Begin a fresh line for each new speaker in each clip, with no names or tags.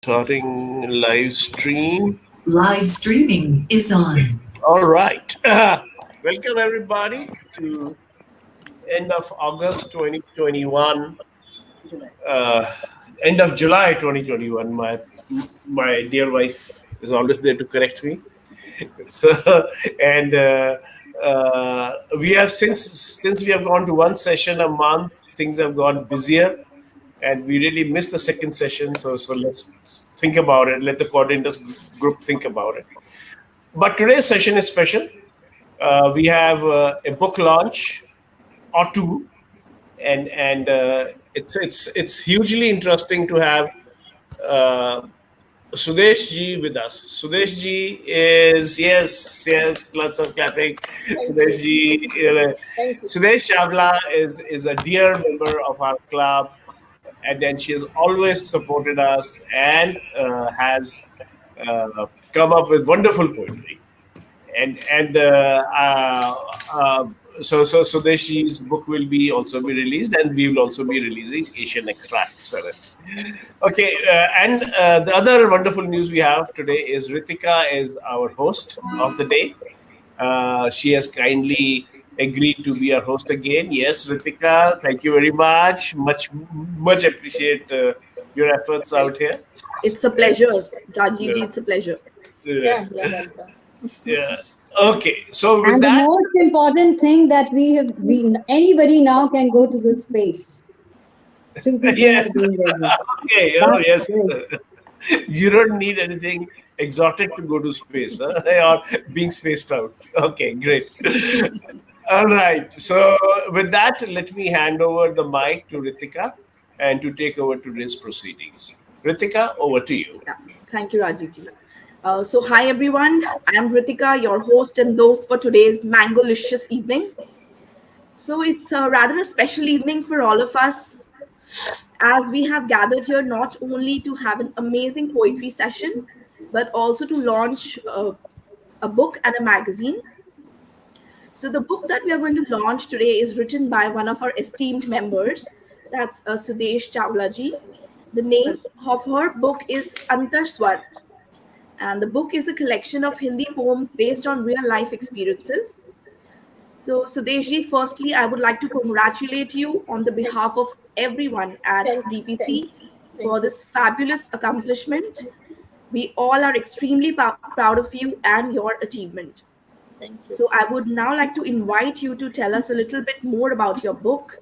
Starting live stream.
Live streaming is on.
All right. Welcome everybody to end of August 2021, uh, end of July 2021. My dear wife is always there to correct me. So and we have since we have gone to one session a month, things have gone busier, and we really missed the second session. So let's think about it. Let the coordinators group think about it. But today's session is special. We have a book launch or two, and it's hugely interesting to have uh, Sudesh ji with us. Sudesh ji is yes, lots of clapping.
Thank
Sudesh
you.
ji,
Thank you.
Sudesh Chavla is a dear member of our club, and then she has always supported us and has come up with wonderful poetry. And Sudeshi's book will be also be released, and we will also be releasing Asian extracts. Okay, and the other wonderful news we have today is Ritika is our host of the day. She has kindly agreed to be our host again. Yes, Ritika, thank you very much. Much appreciate your efforts out here.
It's a pleasure, Rajiv ji. It's a pleasure.
Yeah, you're welcome.
Yeah. Okay. So with
And the
that,
most important thing that anybody now can go to this space. Two people
yes.
have been ready.
Okay. Oh,
That's
yes.
great.
You don't need anything exotic to go to space, or being spaced out. Okay, great. All right. So with that, let me hand over the mic to Ritika and to take over today's proceedings. Ritika, over to you.
Yeah. Thank you, Rajiv ji. So, hi everyone. I am Ritika, your host and host for today's Mango-licious evening. So, it's rather a special evening for all of us, as we have gathered here not only to have an amazing poetry session, but also to launch a book and a magazine. So, the book that we are going to launch today is written by one of our esteemed members. That's Sudesh Chawla ji. The name of her book is Antar Swar, and the book is a collection of Hindi poems based on real life experiences. So, Sudeshji, firstly, I would like to congratulate you on the behalf of everyone at
Thank you.
DPC
Thank
for
you.
this fabulous accomplishment. We all are extremely proud of you and your achievement.
Thank you.
So, I would now like to invite you to tell us a little bit more about your book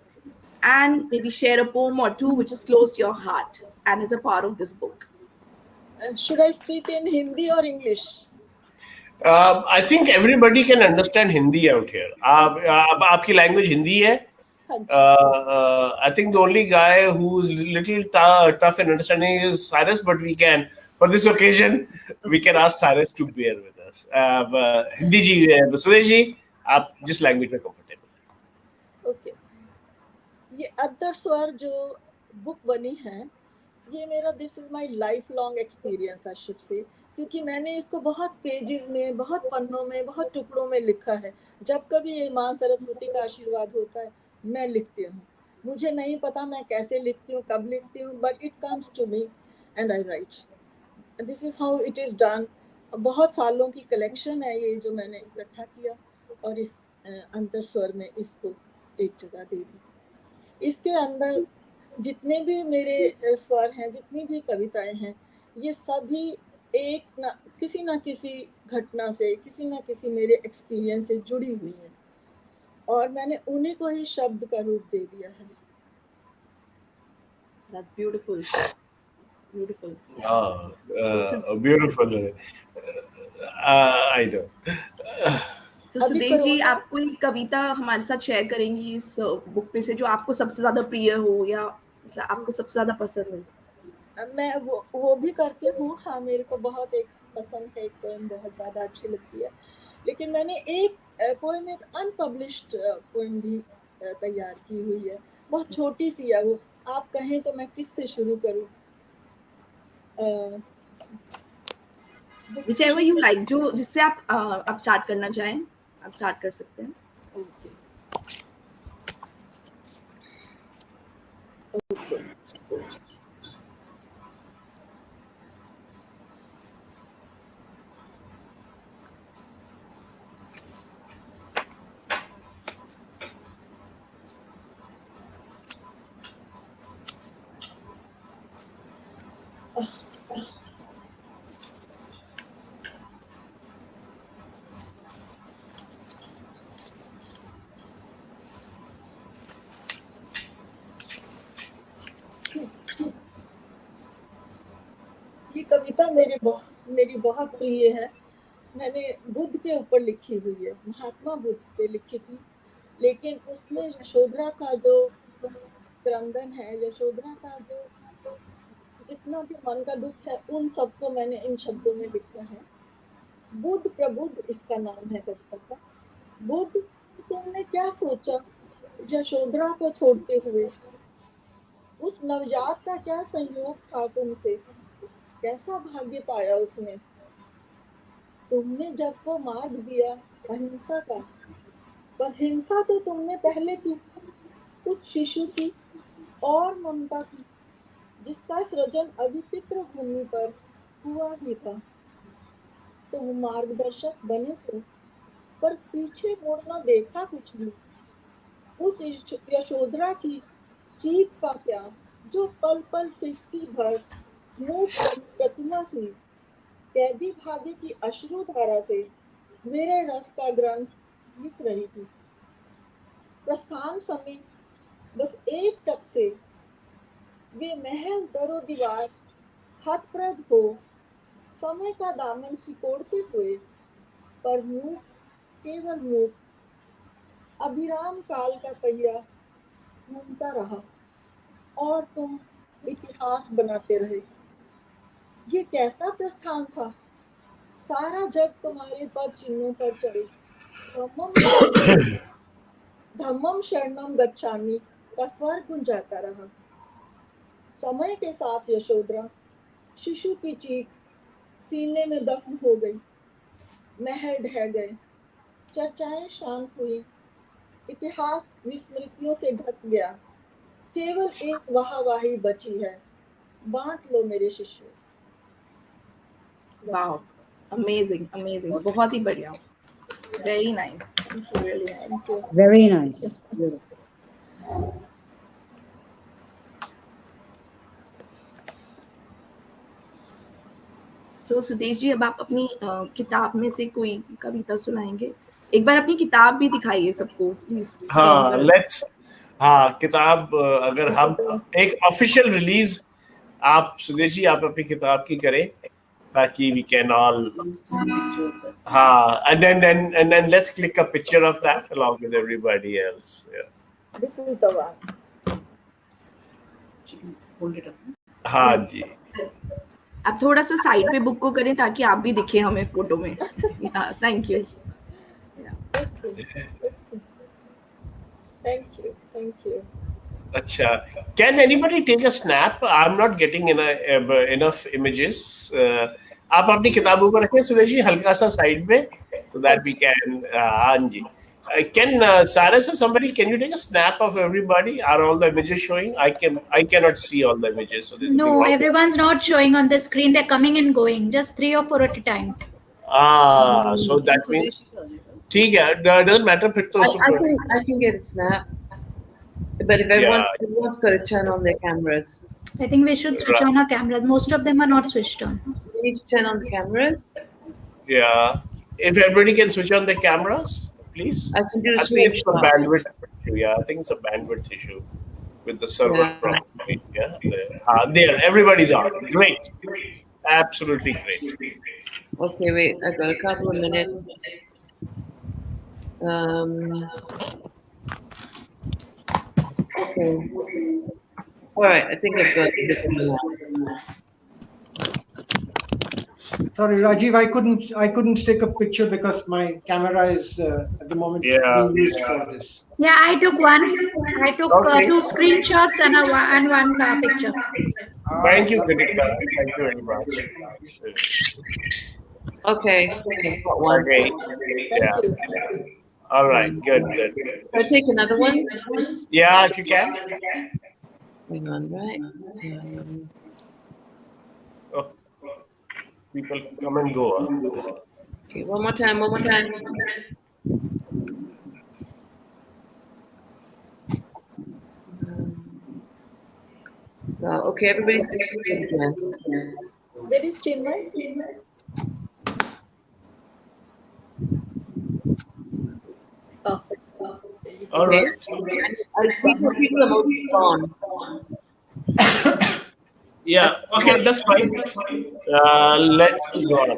and maybe share a poem or two which is close to your heart and is a part of this book.
Should I speak in Hindi or English?
I think everybody can understand Hindi out here. आपकी language Hindi है.
हाँ जी.
I think the only guy who's little tough in understanding is Cyrus, but we can, for this occasion, we can ask Cyrus to bear with us. Hindi ji, Sudesh ji, आप जिस language में comfortable हैं.
Okay. ये other स्वर जो book बनी है, ये मेरा this is my life long experience I should say, क्योंकि मैंने इसको बहुत पेजेस में, बहुत पन्नों में, बहुत टुकड़ों में लिखा है. जब कभी ये माँ सरस्वती का आशीर्वाद होता है, मैं लिखती हूँ. मुझे नहीं पता मैं कैसे लिखती हूँ, कब लिखती हूँ, but it comes to me and I write. This is how it is done. बहुत सालों की कलेक्शन है ये जो मैंने इकट्ठा किया और इस अंतर स्वर में इसको एक जगह दे दी. इसके अंदर जितने भी मेरे स्वर हैं, जितनी भी कविताएं हैं, ये सभी किसी ना किसी घटना से, किसी ना किसी मेरे एक्सपीरियंस से जुड़ी हुई हैं, और मैंने उन्हीं को ही शब्द का रूप दे दिया है.
That's beautiful. Beautiful.
Beautiful. I know.
So Sudesh ji, आप कोई कविता हमारे साथ शेयर करेंगी इस बुक में से जो आपको सबसे ज्यादा प्रिय हो या आपको सबसे ज्यादा पसंद हो?
मैं वो भी करती हूँ. हाँ, मेरे को बहुत एक पसंद है, एक पोएम बहुत ज़्यादा अच्छी लगती है. लेकिन मैंने एक पोएम, एक अनपब्लिश्ड पोएम भी तैयार की हुई है. बहुत छोटी सी है वो. आप कहें तो मैं किससे शुरू करूँ?
Whichever you like, जो जिससे आप स्टार्ट करना चाहें, आप स्टार्ट कर सकते हैं.
ओके. ये कविता मेरी बहुत प्रिय है। मैंने बुद्ध के ऊपर लिखी हुई है, महात्मा बुद्ध पे लिखी थी, लेकिन उसमें यशोधरा का जो क्रंदन है, यशोधरा का जो जितना भी मन का दुख है, उन सबको मैंने इन शब्दों में लिखा है। बुद्ध प्रबुद्ध इसका नाम है कविता का। बुद्ध, तुमने क्या सोचा यशोधरा को छोड़ते हुए? उस नवजात का क्या संयोग था तुमसे? कैसा भाग्य पाया उसने? तुमने जब को मार दिया अहिंसा का, पर हिंसा तो तुमने पहले की, उस शिशु की और ममता की, जिसका सृजन अभी पितृभूमि पर हुआ ही था। तुम मार्गदर्शक बने थे, पर पीछे मुड़ना देखा कुछ भी। उस यशोधरा की चीख का क्या, जो पल पल सिसकी भर मूक प्रतिमा सी, कैदी भाग्य की अश्रु धारा से मेरे रस का ग्रंथ लिख रही थी। प्रस्थान समय बस एक टक से वे महल दरो दीवार हतप्रद हो समय का दामन सिकोड़ते हुए, पर मूक, केवल मूक, अभिराम काल का पहिया घूमता रहा और तुम इतिहास बनाते रहे। ये कैसा प्रस्थान था? सारा जग तुम्हारे पद चिन्हों पर चले। धम्मम शरणम गच्छामि का स्वर गुंजाता रहा। समय के साथ यशोधरा शिशु की चीख सीने में दफ्न हो गई। महल ढह गए, चर्चाएं शांत हुई, इतिहास विस्मृतियों से ढक गया। केवल एक वाहवाही बची है, बांट लो मेरे शिष्य।
वाओ, अमेजिंग अमेजिंग, बहुत ही बढ़िया, very nice, really nice.
Very nice.
सो सुदेश जी, अब आप अपनी किताब में से कोई कविता सुनाएंगे? एक बार अपनी किताब भी दिखाइए सबको प्लीज।
हाँ, लेट्स, हाँ किताब, अगर हम एक ऑफिशियल रिलीज आप सुदेश जी आप अपनी किताब की करें, ताकि वी कैन ऑल, हाँ, and then let's click a picture of that along with everybody else. Yeah.
This is the one.
हाँ जी,
आप थोड़ा सा साइड पे बुक को करें ताकि आप भी दिखे हमें फोटो में। Thank you.
Thank you, thank you.
अच्छा, can anybody take a snap? I'm not getting enough images. आप अपनी किताबों पर रखें सुदेश जी, हल्का सा साइड में, so that we can, हाँ जी. Can Saras or somebody, can you take a snap of everybody? Are all the images showing? I cannot see all the images. So this
No, everyone's not showing on the screen. They're coming and going, just 3 or 4 at a time.
So that means ठीक है, doesn't matter, फिर तो
I can get a snap. But if everyone's got to turn on their cameras.
I think we should switch on our cameras. Most of them are not switched on.
We need to turn on the cameras.
Yeah, if everybody can switch on the cameras, please.
I can do a
I think it's a
screenshot.
bandwidth issue. Yeah, I think it's a bandwidth issue with the server
Yeah.
problem. Yeah, there, everybody's on. Great, absolutely great.
Okay, wait. I got a couple of minutes. Okay. All right. I think I've got it now.
Sorry, Rajiv, I couldn't take a picture because my camera is at the moment being used for this.
Yeah, I took one. I took
Okay.
2 screenshots and one picture.
Thank you, Kritika. Thank you very much.
Okay. I've got one.
Okay. Yeah. All right. Good.
Can I take another one?
Yeah, if you can.
Hang on, right?
Oh, people come and go. Huh?
Okay, one more time. Okay, everybody's disappeared again.
Where is Chinmay? Oh,
All
Okay.
right.
I see the people are mostly gone.
Yeah. Okay, that's fine. Let's go on.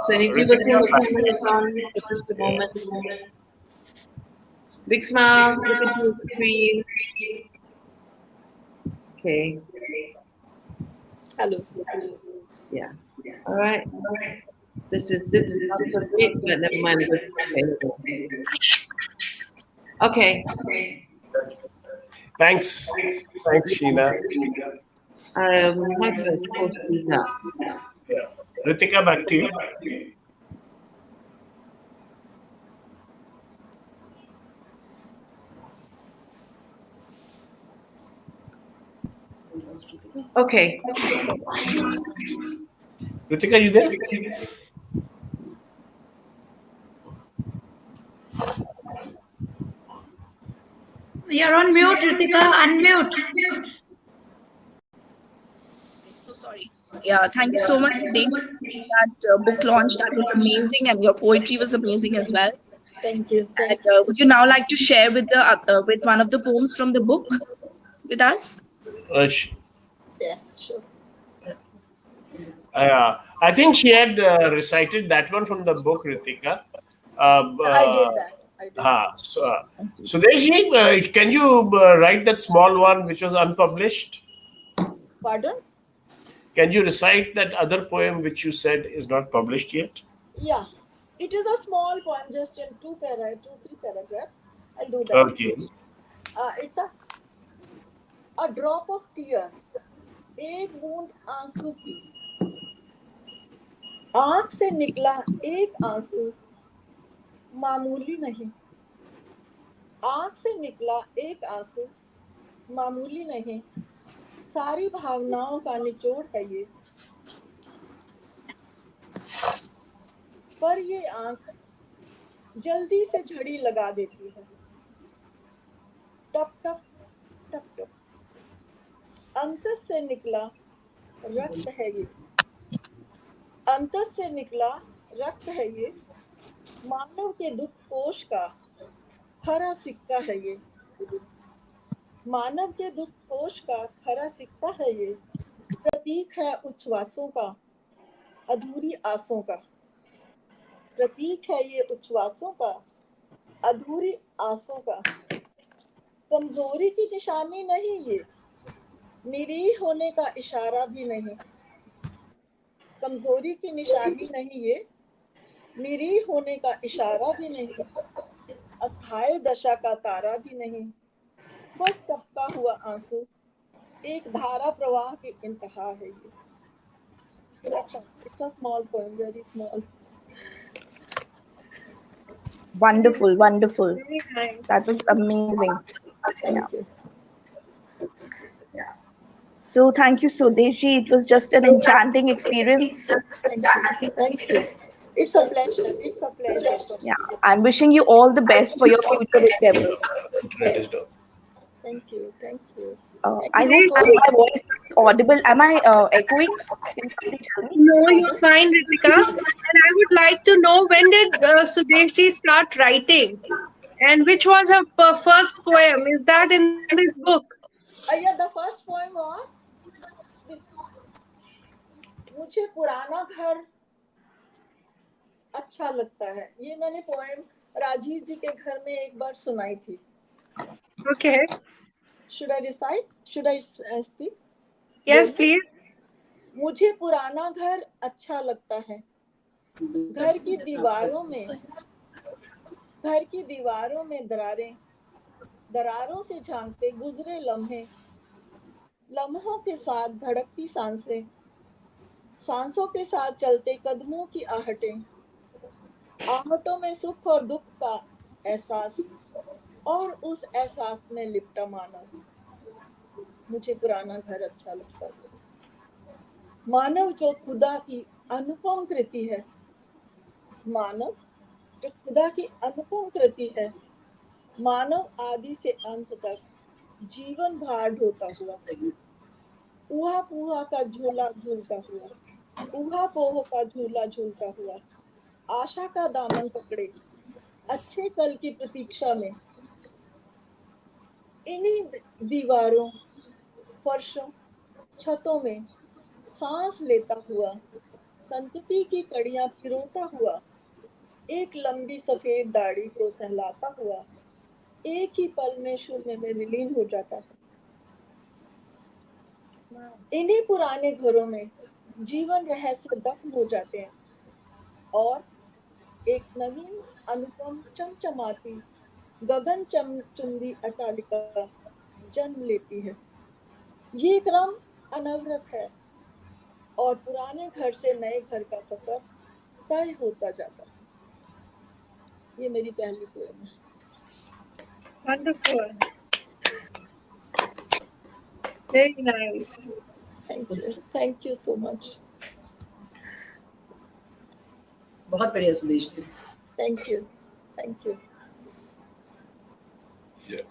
So anybody who
Ritika,
turn the
back.
cameras on for just a
Yeah.
moment. Big smiles, look into the screen. Okay.
hello.
Yeah. All right. This is not so great, but never mind. Let's okay.
Thanks. Thanks, Sheena.
I'm going to post these up.
Yeah. Ritika, back to you.
Okay.
Ritika, you there?
You're on mute, Ritika. Unmute.
So sorry. Yeah, thank you so much, Dave, for that book launch. That was amazing, and your poetry was amazing as well.
Thank you.
And
Thank you.
would you now like to share with the with one of the poems from the book with us?
Sh-
Yes, sure.
I think she had recited that one from the book, Ritika.
I did that. I did that.
So Sudeshi, can you write that small one which was unpublished?
Pardon?
Can you recite that other poem which you said is not published yet?
Yeah. It is a small poem, just in two, 3 paragraphs. I'll do that.
Okay.
It's a drop of tear, एक बूंद आंसू की, आंख से निकला एक आंसू, मामूली नहीं, आंख से निकला एक आंसू, मामूली नहीं, सारी भावनाओं का निचोड़ है ये, पर ये आंख जल्दी से झड़ी लगा देती है, टप टप टप टप, अंतर से निकला रक्त है ये, अंतर से निकला रक्त है ये, मानव के दुख कोश का खरा सिक्का है ये, मानव के दुख कोश का खरा सिक्का है ये, प्रतीक है उच्छ्वासों का, अधूरी आसों का, प्रतीक है ये उच्छ्वासों का, अधूरी आसों का, कमजोरी की निशानी नहीं ये, निरीह होने का इशारा भी नहीं, कमजोरी की निशानी नहीं ये, निरीह होने का इशारा भी नहीं, अस्थायी दशा का तारा भी नहीं, बस टपका हुआ आंसू, एक धारा प्रवाह की इंतहा है ये. It's a small poem, very small.
Wonderful, wonderful.
Very nice.
That was amazing.
Thank you.
So thank you, Sudeshji. It was just an enchanting experience.
Thank you. Thank you. It's a pleasure. It's a pleasure.
Yeah, I'm wishing you all the best for your future endeavor.
That is done.
Thank you. Thank you.
I hope my voice is audible. Am I echoing? Can you tell me?
No, you're fine, Ritika. And I would like to know, when did Sudeshji start writing? And which was her first poem? Is that in this book?
Yeah, the first poem was मुझे पुराना घर अच्छा लगता है. ये मैंने poem Rajiv जी के घर में एक बार सुनाई थी.
Okay.
Should I recite? Should I speak?
Yes, please.
मुझे पुराना घर अच्छा लगता है. घर की दीवारों में दरारें, दरारों से झांकते गुजरे लम्हे, लम्हों के साथ धड़कती सांसें, सांसों के साथ चलते कदमों की आहटें, आहटों में सुख और दुख का एहसास, और उस एहसास में लिपटा मानव. मुझे पुराना घर अच्छा लगता है. मानव जो खुदा की अनुपम कृति है, मानव जो खुदा की अनुपम कृति है, मानव आदि से अंत तक जीवन भार ढोता हुआ, ऊहा पूहा का झूला झूलता हुआ, ऊहा पोह का झूला झूलता हुआ, आशा का दामन पकड़े अच्छे कल की प्रतीक्षा में, इन्हीं दीवारों, फर्शों, छतों में सांस लेता हुआ, संतति की कड़ियां पिरोता हुआ, एक लंबी सफेद दाढ़ी को सहलाता हुआ, एक ही पल में शून्य में विलीन हो जाता है। इन्हीं पुराने घरों में जीवन रहस्य दफन हो जाते हैं और एक नवीन अनुपम चमचमाती गगन चुंबी अट्टालिका जन्म लेती है। ये क्रम अनवरत है और पुराने घर से नए घर का सफर तय होता जाता है। ये मेरी पहली पोएम है।
Wonderful. Very nice.
Thank you so much.
बहुत बढ़िया Sudesh ji.
Thank you.
Yeah.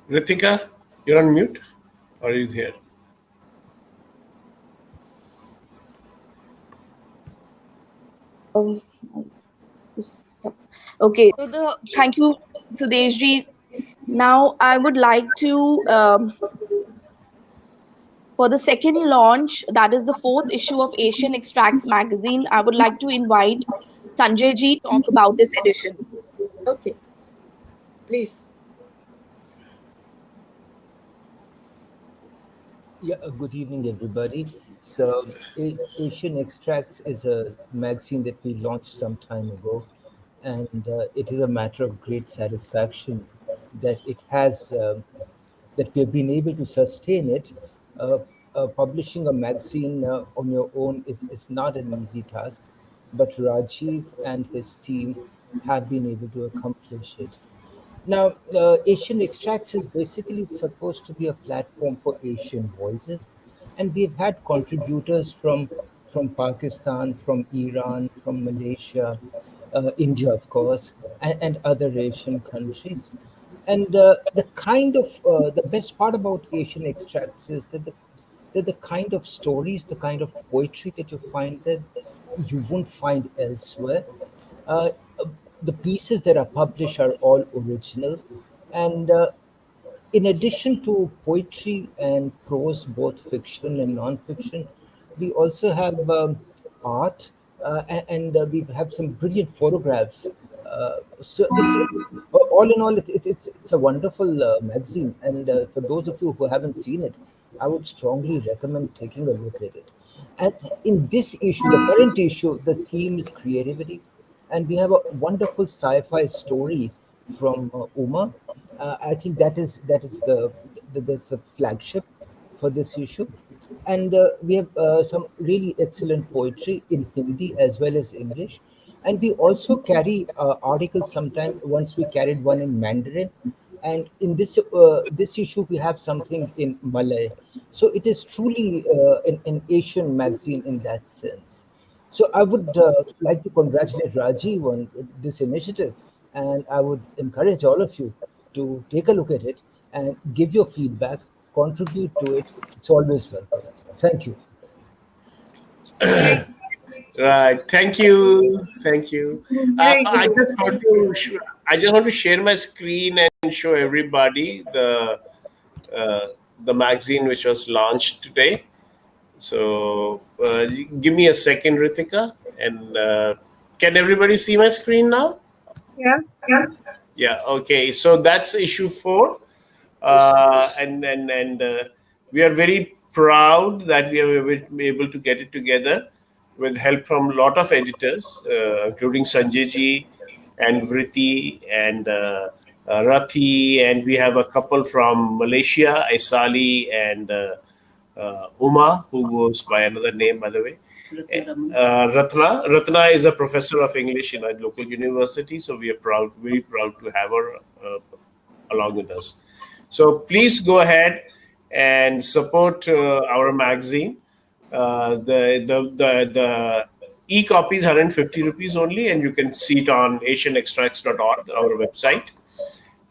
Ritika, you're on mute. Or are you here?
Okay, so thank you, Sudeshji. Now I would like to, for the second launch, that is the fourth issue of Asian Extracts magazine, I would like to invite Sanjay ji to talk about this edition.
Okay, please.
Yeah, good evening, everybody. So, Asian Extracts is a magazine that we launched some time ago, and it is a matter of great satisfaction that it has that we have been able to sustain it. Uh, Publishing a magazine on your own is not an easy task, but Rajiv and his team have been able to accomplish it. Now, Asian Extracts is basically supposed to be a platform for Asian voices, and we've had contributors from Pakistan, from Iran, from Malaysia, India, of course, and other Asian countries. And the best part about Asian Extracts is that the kind of stories, the kind of poetry that you find there, you won't find elsewhere. Uh, uh, the pieces that are published are all original, and in addition to poetry and prose, both fiction and non-fiction, we also have art, and we have some brilliant photographs. So it's all in all, it's a wonderful magazine, and for those of you who haven't seen it, I would strongly recommend taking a look at it. And in this issue, the current issue, the theme is creativity, and we have a wonderful sci-fi story from Uma. I think that is that's the flagship for this issue, and we have some really excellent poetry in Hindi as well as English, and we also carry articles. Sometimes once we carried one in Mandarin, and in this issue we have something in Malay. So it is truly an Asian magazine in that sense. So I would like to congratulate Rajiv on this initiative, and I would encourage all of you to take a look at it and give your feedback, contribute to it. It's always welcome. Thank you.
Right. Thank you.
Very
I
good.
just want to share my screen and show everybody the magazine which was launched today. So give me a second, Ritika, and can everybody see my screen now?
Yeah.
Yeah. Okay. So that's issue 4, and we are very proud that we have been able to get it together with help from a lot of editors, including Sanjay ji and Vritti and Rathi, and we have a couple from Malaysia, Aisali and Uma, who goes by another name, by the way. Ratna is a professor of English in a local university, so we are very proud to have her along with us. So please go ahead and support our magazine. The e-copy is 150 rupees only, and you can see it on asianextracts.org, our website.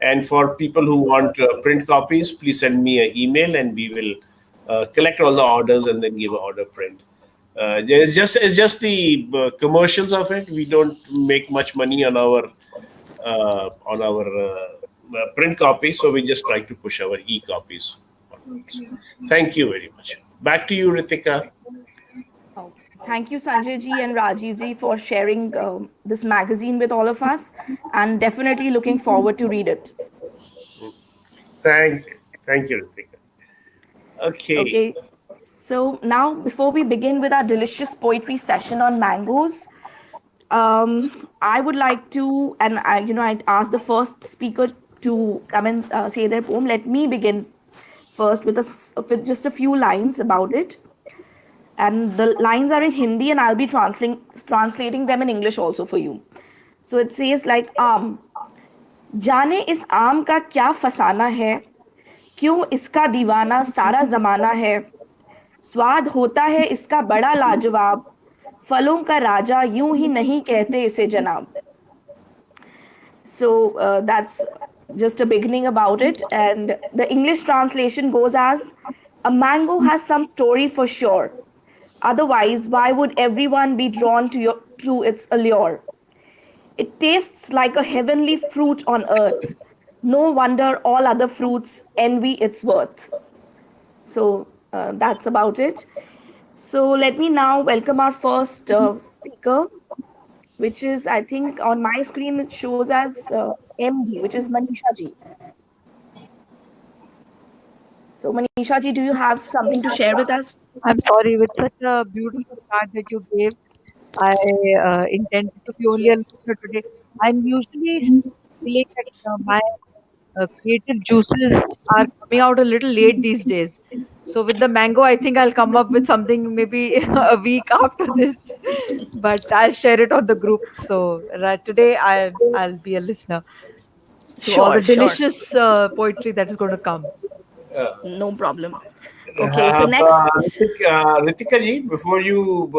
And for people who want print copies, please send me an email, and we will collect all the orders and then give an order print. It's just the commercials of it. We don't make much money on our print copies, so we just try to push our e-copies. Thank you very much. Back to you, Ritika.
Oh, thank you, Sanjay ji and Rajiv ji, for sharing this magazine with all of us, and definitely looking forward to read it.
Thank you, Ritika. Okay.
Okay, so now before we begin with our delicious poetry session on mangoes, I would like to, and I'd ask the first speaker to come and say their poem. Let me begin first with just a few lines about it. And the lines are in Hindi, and I'll be translating them in English also for you. So it says like जाने इस आम का क्या फसाना है, क्यों इसका दीवाना सारा जमाना है, स्वाद होता है इसका बड़ा लाजवाब, फलों का राजा यूं ही नहीं कहते इसे जनाब. So that's just a beginning about it, and the English translation goes as, a mango has some story for sure. Otherwise, why would everyone be drawn to its allure? It tastes like a heavenly fruit on earth. No wonder all other fruits envy its worth. So that's about it. So let me now welcome our first speaker, which is, I think, on my screen it shows as MD, which is Manisha ji. So Manisha ji, do you have something to share with us?
I'm sorry, with such a beautiful start that you gave, I intended to be only a listener today. I'm usually feeling that my creative juices are coming out a little late these days. So with the mango, I think I'll come up with something maybe a week after this, but I'll share it on the group. So today I'll be a listener to all the
Sure.
delicious poetry that is going to come.
No problem. Okay, so next.
Ritika ji, before you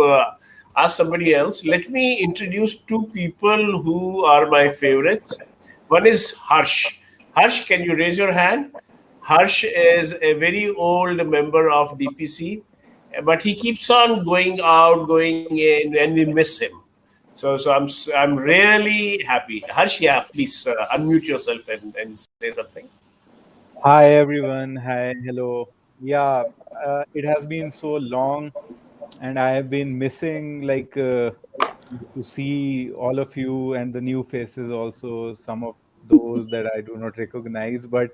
ask somebody else, let me introduce two people who are my favorites. One is Harsh. Harsh, can you raise your hand? Harsh is a very old member of DPC, but he keeps on going out, going in, and we miss him. So I'm really happy. Harsh, yeah, please unmute yourself and say something.
Hi everyone. Hi, hello. Yeah, it has been so long, and I have been missing to see all of you and the new faces also. Some of those that I do not recognize, but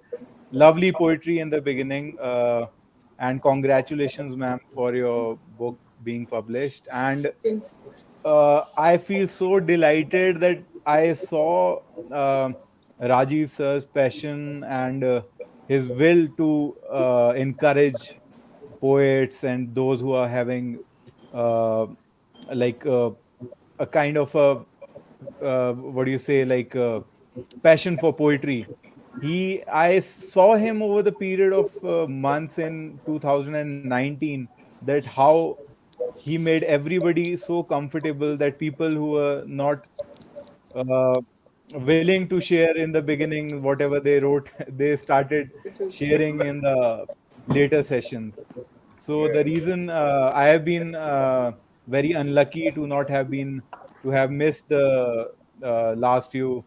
lovely poetry in the beginning. And congratulations, ma'am, for your book being published. And I feel so delighted that I saw Rajiv sir's passion and his will to encourage poets and those who are having uh, like a kind of a what do you say, passion for poetry. I saw him over the period of months in 2019, that how he made everybody so comfortable that people who were not uh, willing to share in the beginning whatever they wrote, they started sharing in the later sessions. So the reason I have been very unlucky to not have been to have missed the last few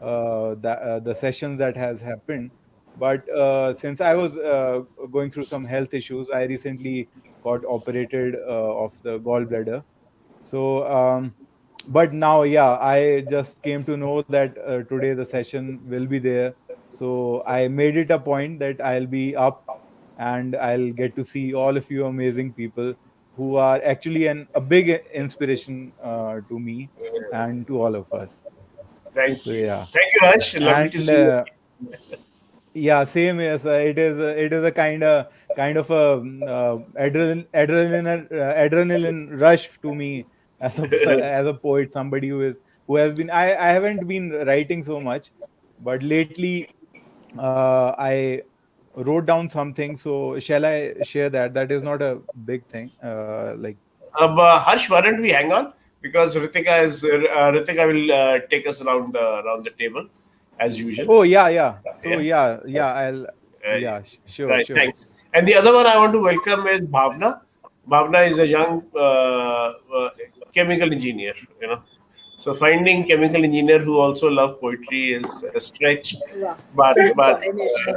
the sessions that has happened. But since I was going through some health issues, I recently got operated of the gallbladder. So, but now, yeah, I just came to know that today the session will be there. So I made it a point that I'll be up and I'll get to see all of you amazing people who are actually a big inspiration to me and to all of us.
Thank
So
you.
yeah,
Thank you, Harsh. Lovely to
and
see you.
yeah, same as it is a kind of a adrenaline rush to me as a as a poet, somebody who has been, I haven't been writing so much, but lately I wrote down something. So shall I share that? That is not a big thing.
Harsh, why don't we hang on? Because Ritika will take us around the table. as usual.
Oh yeah. So
Yeah.
I'll sure,
Right.
sure.
Thanks. And the other one I want to welcome is Bhavna. Bhavna is a young chemical engineer. So finding chemical engineer who also love poetry is a stretch,
Wow,
but
it's a good
but
combination.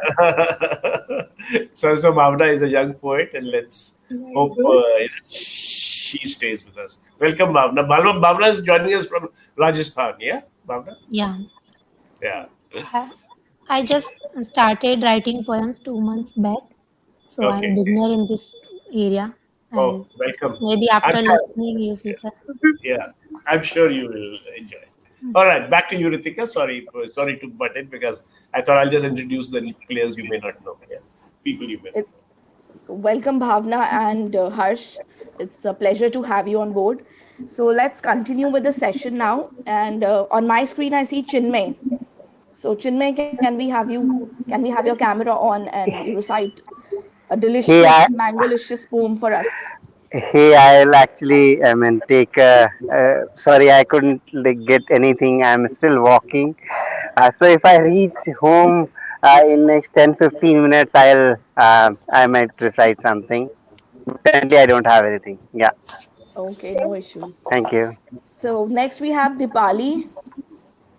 so Bhavna is a young poet, and let's hope she stays with us. Welcome, Bhavna. Bhavna is joining us from Rajasthan. Yeah, Bhavna.
Yeah.
Yeah.
I, I just started writing poems 2 months back, so I'm
Okay.
beginner in this area,
Oh,
and
welcome.
maybe
I'm
after
sure.
listening you future.
Yeah, I'm sure you will enjoy. All right, back to you, Ritika. Sorry to butt in because I thought I'll just introduce the players you may not know. Yeah, people you may not
It, so welcome, Bhavna and Harsh. It's a pleasure to have you on board. So let's continue with the session now. And on my screen, I see Chinmay. So Chinmay, can we have your camera on and you recite a
Hey,
delicious, mango-licious poem for us?
I'll actually, I mean, take. Sorry, I couldn't like, get anything. I'm still walking. So if I reach home in next 10-15 minutes, I might recite something. Currently, I don't have anything. Yeah,
Okay, no issues.
thank you.
So next we have Dipali.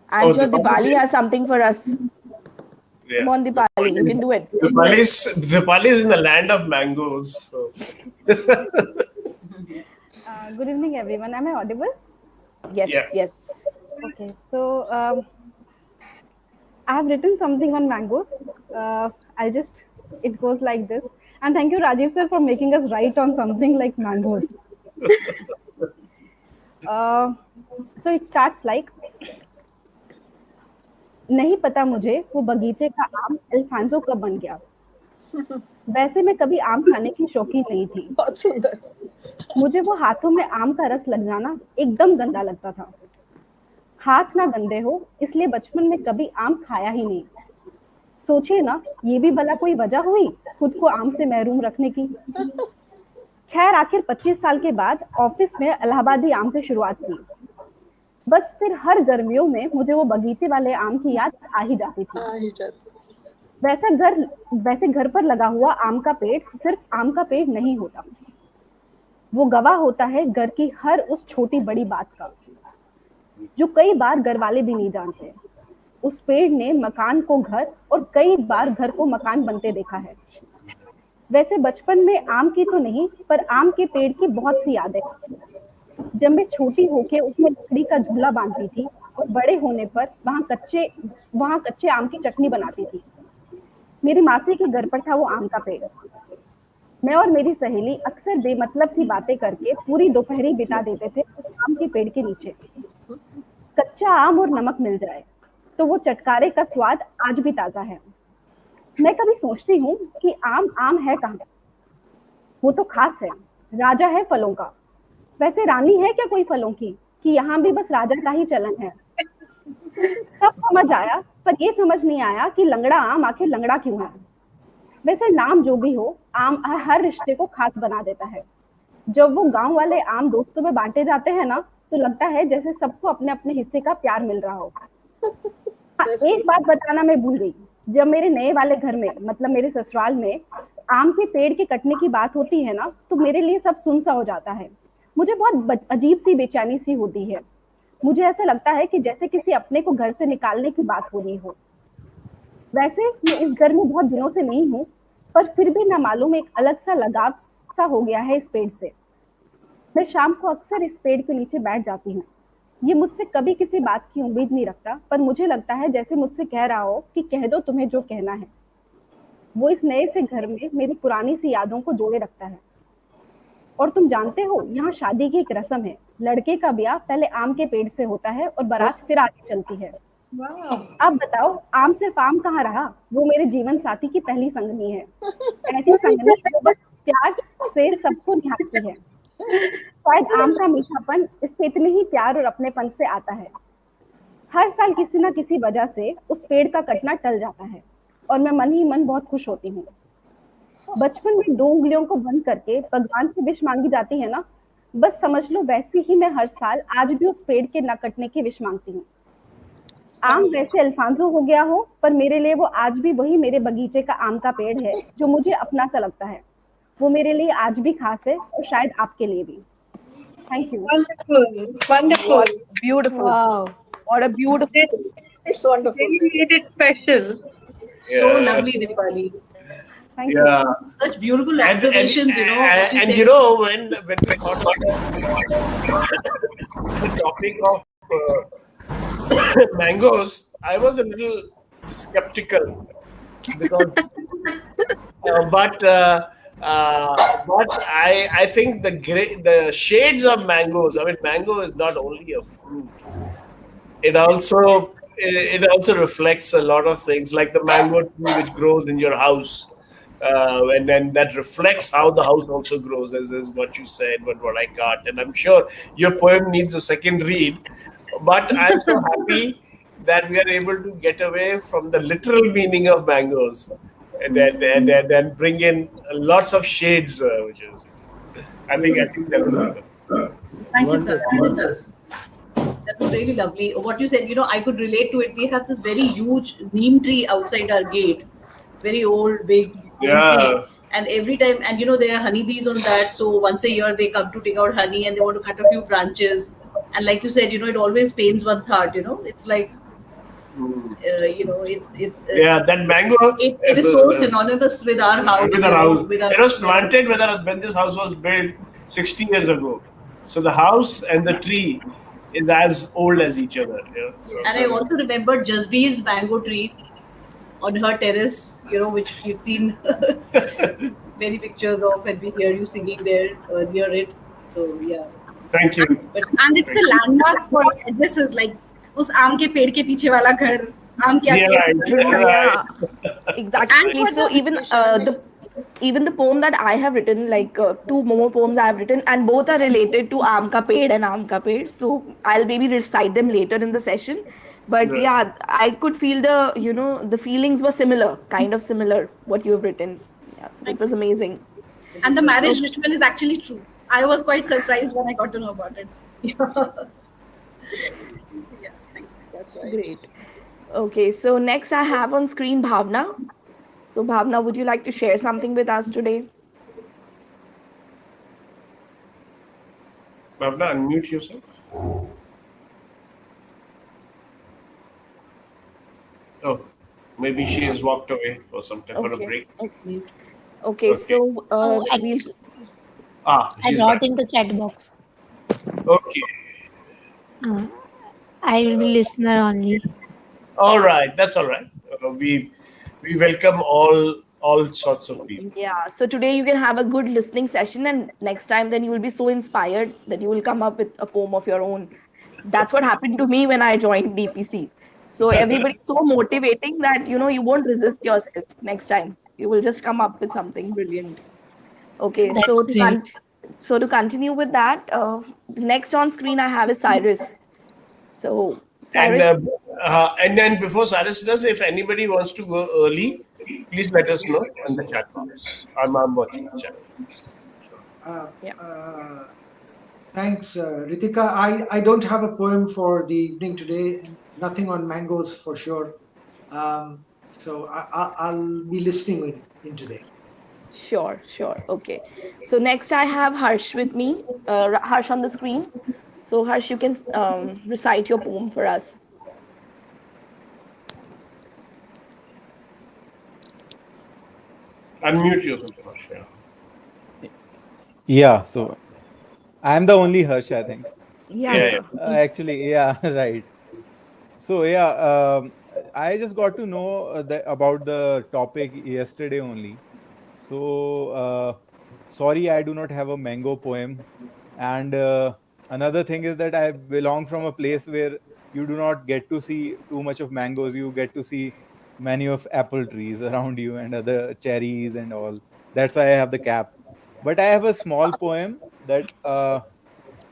I'm
know. Oh,
sure Dipali has something for us.
Yeah,
Come on, Dipali, you can do it.
Dipali is in the land of mangoes. So.
Good evening, everyone. Am I audible?
Yeah.
Yes, yes.
Okay, so I have written something on mangoes. It goes like this. And thank you, Rajiv sir, for making us write on something like mangoes. Uh, so it starts like, नहीं पता मुझे वो बगीचे का आम Alphonso कब बन गया. वैसे मैं कभी आम खाने की शौकीन नहीं थी.
बहुत सुंदर.
मुझे वो हाथों में आम का रस लग जाना एकदम गंदा लगता था. हाथ ना गंदे हो इसलिए बचपन में कभी आम खाया ही नहीं. सोचिए ना, ये भी भला कोई वजह हुई खुद को आम से महरूम रखने की. खैर आखिर 25 साल के बाद ऑफिस में इलाहाबादी आम की शुरुआत की. बस फिर हर गर्मियों में मुझे वो बगीचे वाले आम की याद आ ही जाती थी. वैसे घर पर लगा हुआ आम का पेड़ सिर्फ आम का पेड़ नहीं होता. वो गवाह होता है घर की हर उस छोटी बड़ी बात का, जो कई बार घर वाले भी नहीं जानते. उस पेड़ ने मकान को घर और कई बार घर को मकान बनते देखा है. वैसे बचपन में आम की तो नहीं, पर आम के पेड़ की बहुत सी यादें. जब मैं छोटी होके उसमें लकड़ी का झूला बांधती थी और बड़े होने पर वहाँ कच्चे आम की चटनी बनाती थी. मेरी मासी के घर पर था वो आम का पेड़. मैं और मेरी सहेली अक्सर बेमतलब की बातें करके पूरी दोपहरी बिता देते थे आम के पेड़ के नीचे. कच्चा आम और नमक मिल जाए तो वो चटकारे का स्वाद आज भी ताजा है. मैं कभी सोचती हूँ कि आम आम है कहाँ. वो तो खास है, राजा है फलों का. वैसे रानी है क्या कोई फलों की कि यहाँ भी बस राजा का ही चलन है. सब समझ आया, पर ये समझ नहीं आया कि लंगड़ा आम आखिर लंगड़ा क्यों है. वैसे नाम जो भी हो, आम हर रिश्ते को खास बना देता है. जब वो गांव वाले आम दोस्तों में बांटे जाते हैं ना, तो लगता है जैसे सबको अपने अपने हिस्से का प्यार मिल रहा हो. एक बात बताना मैं भूल गई. जब मेरे नए वाले घर में, मतलब मेरे ससुराल में, आम के पेड़ के कटने की बात होती है ना, तो मेरे लिए सब सुन सा हो जाता है. मुझे बहुत अजीब सी बेचैनी सी होती है. मुझे ऐसा लगता है कि जैसे किसी अपने को घर से निकालने की बात हो रही हो. वैसे मैं इस घर में बहुत दिनों से नहीं हूँ, पर फिर भी ना मालूम एक अलग सा लगाव सा हो गया है इस पेड़ से. मैं शाम को अक्सर इस पेड़ के नीचे बैठ जाती हूँ. ये मुझसे कभी किसी बात की उम्मीद नहीं रखता, पर मुझे लगता है जैसे मुझसे कह रहा हो कि कह दो तुम्हें जो कहना है. वो इस नए से घर में मेरी पुरानी सी यादों को जोड़े रखता है. और तुम जानते हो, यहाँ शादी की एक रस्म है. लड़के का ब्याह पहले आम के पेड़ से होता है और बारात फिर आगे चलती है. अब बताओ, आम सिर्फ आम कहाँ रहा. वो मेरे जीवन साथी की पहली संगनी है. ऐसी संगनी जो बस प्यार से सबको निहारती है. शायद आम का मीठापन इसके इतने ही प्यार और अपनेपन से आता है. हर साल किसी ना किसी वजह से उस पेड़ का कटना टल जाता है और मैं मन ही मन बहुत खुश होती हूँ. बचपन में 2 उंगलियों को बंद करके भगवान से विश मांगी जाती है ना, बस समझ लो वैसे ही मैं हर साल आज भी उस पेड़ के न कटने की विश मांगती हूँ. आम वैसे अल्फांसो हो गया हो, पर मेरे लिए वो आज भी वही मेरे बगीचे का आम का पेड़ है जो मुझे अपना सा लगता है। वो मेरे लिए आज भी खास है और शायद आपके लिए भी। Thank you.
Wonderful, wonderful.
What beautiful.
Wow.
What a beautiful.
It's wonderful.
Really made it special.
So
Yeah.
lovely, Dipali.
Thank
Yeah.
you.
Such beautiful
And
observations, you know. What you
and
said.
you know when we thought about the topic of mangoes, I was a little skeptical because, but I think the shades of mangoes. I mean, mango is not only a fruit; it also reflects a lot of things, like the mango tree which grows in your house. And then that reflects how the house also grows, as is what you said, but what I got. And I'm sure your poem needs a second read. But I'm so happy that we are able to get away from the literal meaning of mangoes and then bring in lots of shades, which is, I think that was wonderful.
Thank you, sir. Thank you,
Wonderful.
sir. That was really lovely. What you said, you know, I could relate to it. We have this very huge neem tree outside our gate, very old, big neem tree.
Yeah.
And every time, and you know, there are honeybees on that. So once a year, they come to take out honey and they want to cut a few branches. And like you said, you know, it always pains one's heart. You know, it's like, you know, it's
Yeah, that mango.
it is so synonymous with our house.
With our house.
With our,
It was planted when this house was built 60 years ago. So the house and the tree is as old as each other. Yeah.
And I also remember Jasbir's mango tree on her terrace, you know, which we've seen many pictures of, and we hear you singing there near it. So yeah.
Thank you.
But
And it's a landmark for addresses like उस आम के पेड़ के पीछे वाला घर, आम के
Yeah,
आगे
right.
Yeah,
Right.
exactly.
for
So even the poem that I have written, like two more poems I have written, and both are related to Aam Ka Ped and Aam Ka Ped. So I'll maybe recite them later in the session. But
Yeah.
yeah, I could feel the feelings were similar, kind of similar, what you have written. Yeah, so it was amazing.
And the marriage ritual is actually true. I was quite surprised when I got to know about it.
that's right.
Great. Okay, so next I have on screen Bhavna. So Bhavna, would you like to share something with us today?
Bhavna, unmute yourself. Oh, maybe she has walked away for some time for a
Okay.
break.
Okay,
Okay.
so
Oh,
we'll
Ah,
I
she's
brought
back.
in the chat box.
Okay.
Uh, I will be listener only.
All right. That's all right. We welcome all sorts of people.
Yeah, so today you can have a good listening session, and next time then you will be so inspired that you will come up with a poem of your own. That's what happened to me when I joined DPC. So everybody's so motivating that you won't resist yourself next time. You will just come up with something brilliant. Okay,
That's great.
so to continue with that, next on screen I have is Cyrus. So
And
Cyrus,
and then before Cyrus does, if anybody wants to go early, please let us know in the chat box. I'm watching the chat.
Thanks, Ritika. I don't have a poem for the evening today. Nothing on mangoes for sure. So I'll be listening in today.
sure. Okay. So next I have Harsh with me. Harsh on the screen. So Harsh, you can recite your poem for us.
Unmute yourself first. Yeah.
Yeah, so I'm the only Harsh, I think.
Yeah.
Actually, yeah, right. So yeah, I just got to know about the topic yesterday only. So sorry, I do not have a mango poem. And another thing is that I belong from a place where you do not get to see too much of mangoes. You get to see many of apple trees around you and other cherries and all. That's why I have the cap. But I have a small poem that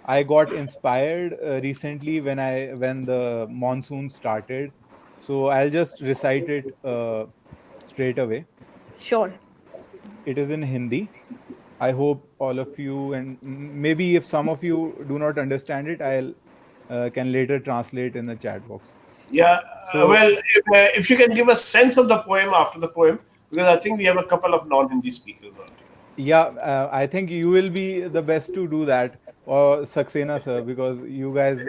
I got inspired recently when the monsoon started. So I'll just recite it straight away.
Sure.
It is in Hindi. I hope all of you, and maybe if some of you do not understand it, I'll can later translate in the chat box.
Yeah.
So
If you can give a sense of the poem after the poem, because I think we have a couple of non-Hindi speakers out
yeah, I think you will be the best to do that, or Saxena sir, because you guys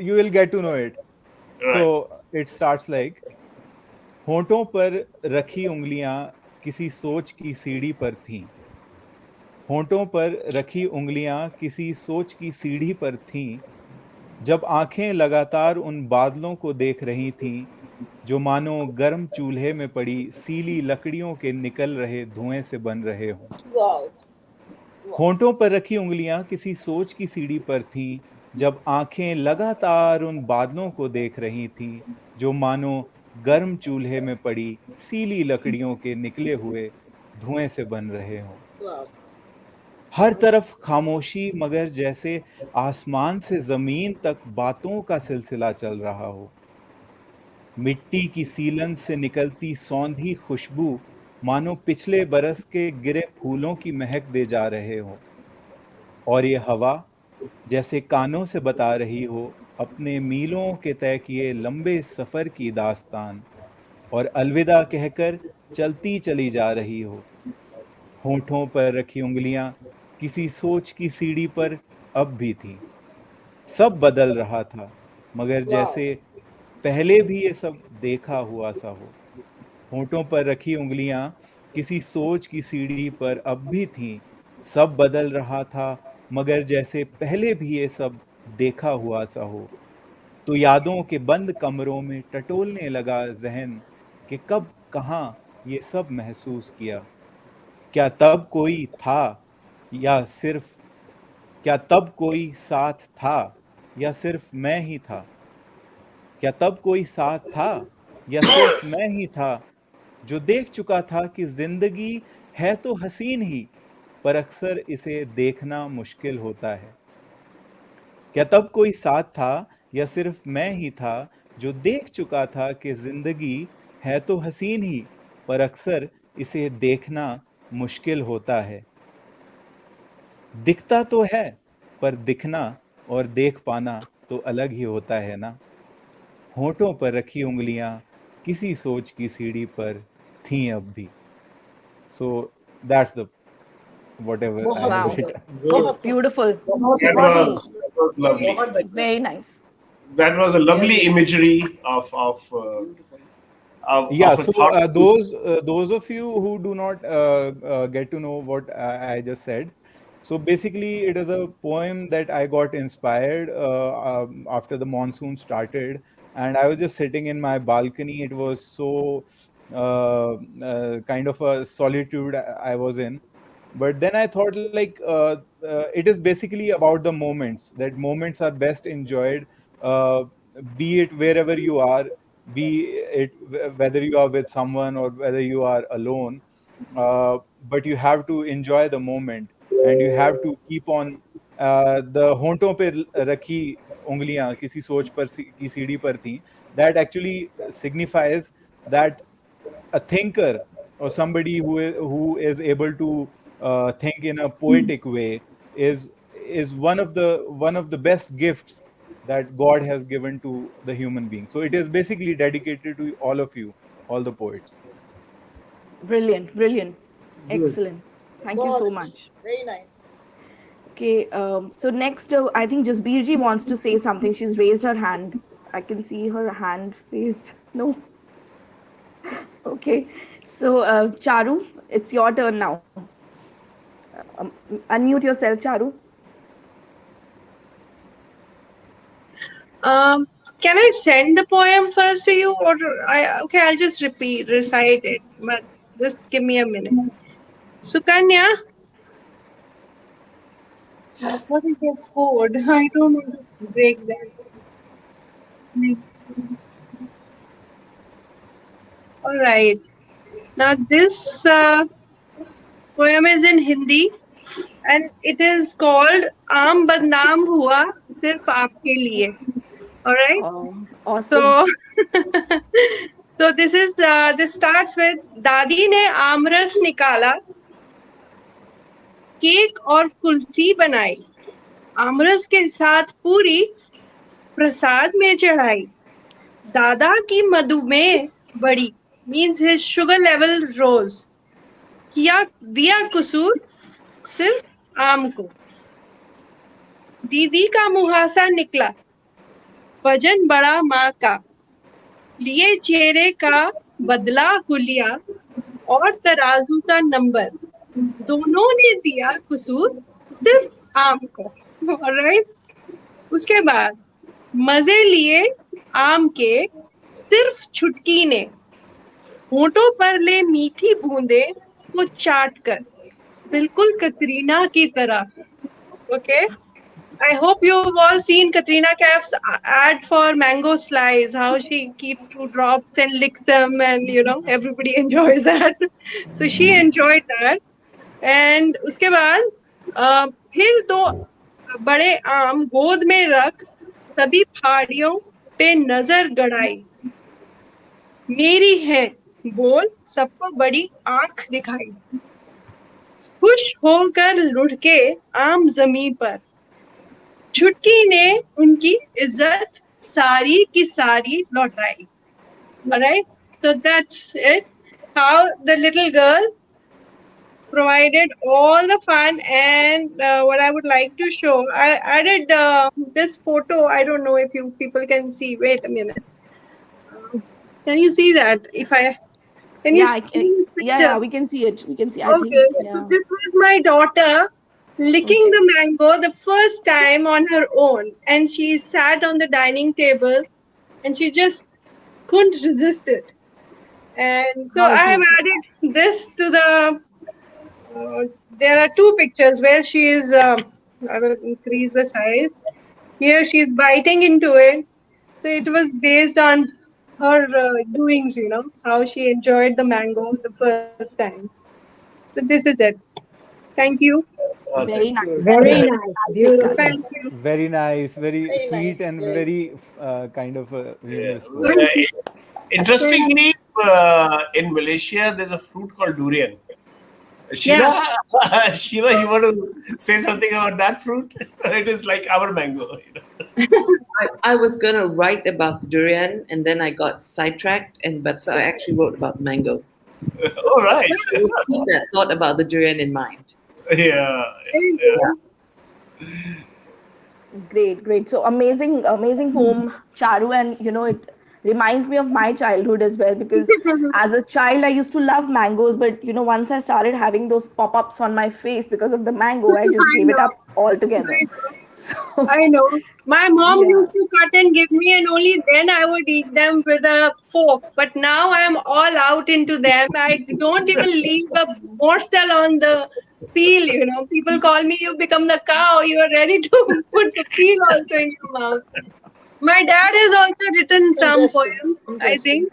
you will get to know it.
here. Right.
So it starts like, होंठों पर रखी उंगलियां किसी सोच की सीढ़ी पर थीं। होंठों पर रखी उंगलियां किसी सोच की सीढ़ी पर थीं। जब आंखें लगातार उन बादलों को देख रही थीं, जो मानो गर्म चूल्हे में पड़ी सीली लकड़ियों के निकल रहे धुएं से बन रहे हों।
वाओ वाओ
होंठों पर रखी उंगलियां किसी सोच की सीढ़ी पर थीं, जब आंखें लगातार उन बादलों को देख रही थीं, जो मानो गर्म चूल्हे में पड़ी सीली लकड़ियों के निकले हुए धुएं से बन रहे हों।
वाओ
हर तरफ खामोशी, मगर जैसे आसमान से जमीन तक बातों का सिलसिला चल रहा हो। मिट्टी की सीलन से निकलती सौंधी खुशबू मानो पिछले बरस के गिरे फूलों की महक दे जा रहे हो। और ये हवा जैसे कानों से बता रही हो अपने मीलों के तय किए लंबे सफर की दास्तान, और अलविदा कहकर चलती चली जा रही हो। होठों पर रखी उंगलियां किसी सोच की सीढ़ी पर अब भी थी। सब बदल रहा था, मगर
वाओ
जैसे पहले भी ये सब देखा हुआ सा हो। होठों पर रखी उंगलियां किसी सोच की सीढ़ी पर अब भी थीं। सब बदल रहा था, मगर जैसे पहले भी ये सब देखा हुआ सा हो। तो यादों के बंद कमरों में टटोलने लगा जहन कि कब कहाँ ये सब महसूस किया। क्या तब कोई था, या सिर्फ क्या तब कोई साथ था, या सिर्फ मैं ही था। क्या तब कोई साथ था, या सिर्फ मैं ही था, जो देख चुका था कि जिंदगी है तो हसीन ही, पर अक्सर इसे देखना मुश्किल होता है। क्या तब कोई साथ था, या सिर्फ मैं ही था, जो देख चुका था कि जिंदगी है तो हसीन ही, पर अक्सर इसे देखना मुश्किल होता है। दिखता तो है, पर दिखना और देख पाना तो अलग ही होता है ना। होठों पर रखी उंगलियां किसी सोच की सीढ़ी पर थीं अब भी। So that's the whatever I
बहुत
have
Wow,
सुंदर
written.
it's
बहुत सुंदर
beautiful.
That was lovely.
बहुत बढ़िया.
Very nice.
That was a lovely imagery
Yeah,
of a
so
thought.
those of you who do not get to know what I just said, so basically it is a poem that I got inspired after the monsoon started, and I was just sitting in my balcony. It was so kind of a solitude I was in, but then I thought like it is basically about the moments. That moments are best enjoyed, uh, be it wherever you are, be it whether you are with someone or whether you are alone, but you have to enjoy the moment, and you have to keep on the होंठों पे रखी उंगलियां किसी सोच पर की सीढ़ी पर थी, that actually signifies that a thinker, or somebody who is able to think in a poetic way, is one of the best gifts that God has given to the human being. So it is basically dedicated to all of you, all the poets.
Brilliant, brilliant.
Good.
Excellent. Thank you
बहुत
so
अच्छी
much.
Very nice
Okay, so next, I think Jasbir ji wants to say something. She's raised her hand. I can see her hand raised. No. Okay. So, Charu, it's your turn now. Unmute yourself, Charu.
Can I send the poem first to you, or okay? I'll just recite it, but just give me a minute. Sukanya, what is your code? I don't want to break that. All right. Now this poem is in Hindi, and it is called "Aam Badnaam Hua Sirf Aapke Liye." All right.
Oh, awesome.
So, so this starts with दादी ने आमरस निकाला, cake और कुल्फी बनाई, आमरस के साथ पूरी प्रसाद में चढ़ाई, दादा की मधुमेह बढ़ी means his sugar level rose. किया दिया कसूर सिर्फ आम को. दीदी का मुहासा निकला, वजन बढ़ा माँ का. लिए चेहरे का बदला हुलिया और तराजू का नंबर. दोनों ने दिया कसूर सिर्फ आम को. ऑलराइट. उसके बाद मजे लिए आम के सिर्फ छुटकी ने. होठों पर ले मीठी बूंदे वो चाट कर, बिल्कुल कतरीना की तरह. Okay. I hope you've all seen Katrina Kaif's ad for mango slice, how she keeps two drops and licks them, and everybody enjoys that. So she enjoyed that. And उसके बाद फिर दो बड़े आम गोद में रख सभी पहाड़ियों पे नजर गड़ाई. मेरी है बोल सबको बड़ी आंख दिखाई. खुश होकर लुढ़के आम जमीन पर. छुटकी ने उनकी इज्जत सारी की सारी लौटाई. Alright, so that's it. How the little girl provided all the fun, and what I would like to show, I added this photo. I don't know if you people can see. Wait a minute. Can you see that? Can you see this picture?
Yeah, we can see it. We can see. I
Okay,
think.
so this was my daughter licking the mango the first time on her own, and she sat on the dining table, and she just couldn't resist it. And so I have added this to the. There are two pictures where she is. I will increase the size. Here she is biting into it. So it was based on her doings, how she enjoyed the mango the first time. So this is it. Thank you.
Very nice.
Very nice. Beautiful.
Thank you.
Very nice, very
Very
sweet,
nice,
and
very
very kind of humorous.
Interestingly, in Malaysia, there's a fruit called durian. Sheila, Sheila, you want to say something about that fruit? It is like our mango.
I was gonna write about durian, and then I got sidetracked, but so I actually wrote about mango.
All right.
I will keep that thought about the durian in mind.
Yeah.
Great. So amazing poem, Charu, and it reminds me of my childhood as well, because as a child I used to love mangoes, but once I started having those pop-ups on my face because of the mango, I just gave it up altogether. So
I know. My mom used to cut and give me, and only then I would eat them with a fork. But now I'm all out into them. I don't even leave a morsel on the peel. People call me, you become the cow. You are ready to put the peel also in your mouth. My dad has also written some poems, I think.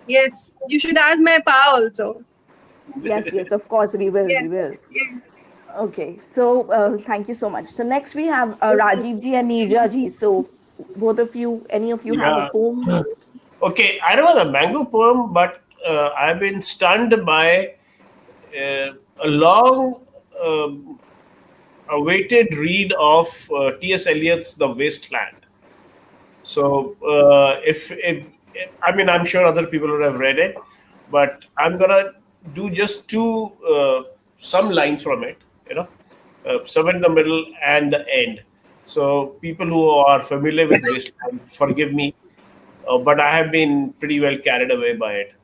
Yes, you should ask my pa also.
yes, of course we will.
Yes.
Okay, so thank you so much. So next we have Rajiv ji and Neerja ji. So both of you, any of you have a poem?
Okay, I don't know the mango poem, but I've been stunned by a long awaited read of T.S. Eliot's The Wasteland. So if I mean, I'm sure other people would have read it, but I'm gonna do just some lines from it. Some in the middle and the end. So people who are familiar with Wasteland, forgive me, but I have been pretty well carried away by it.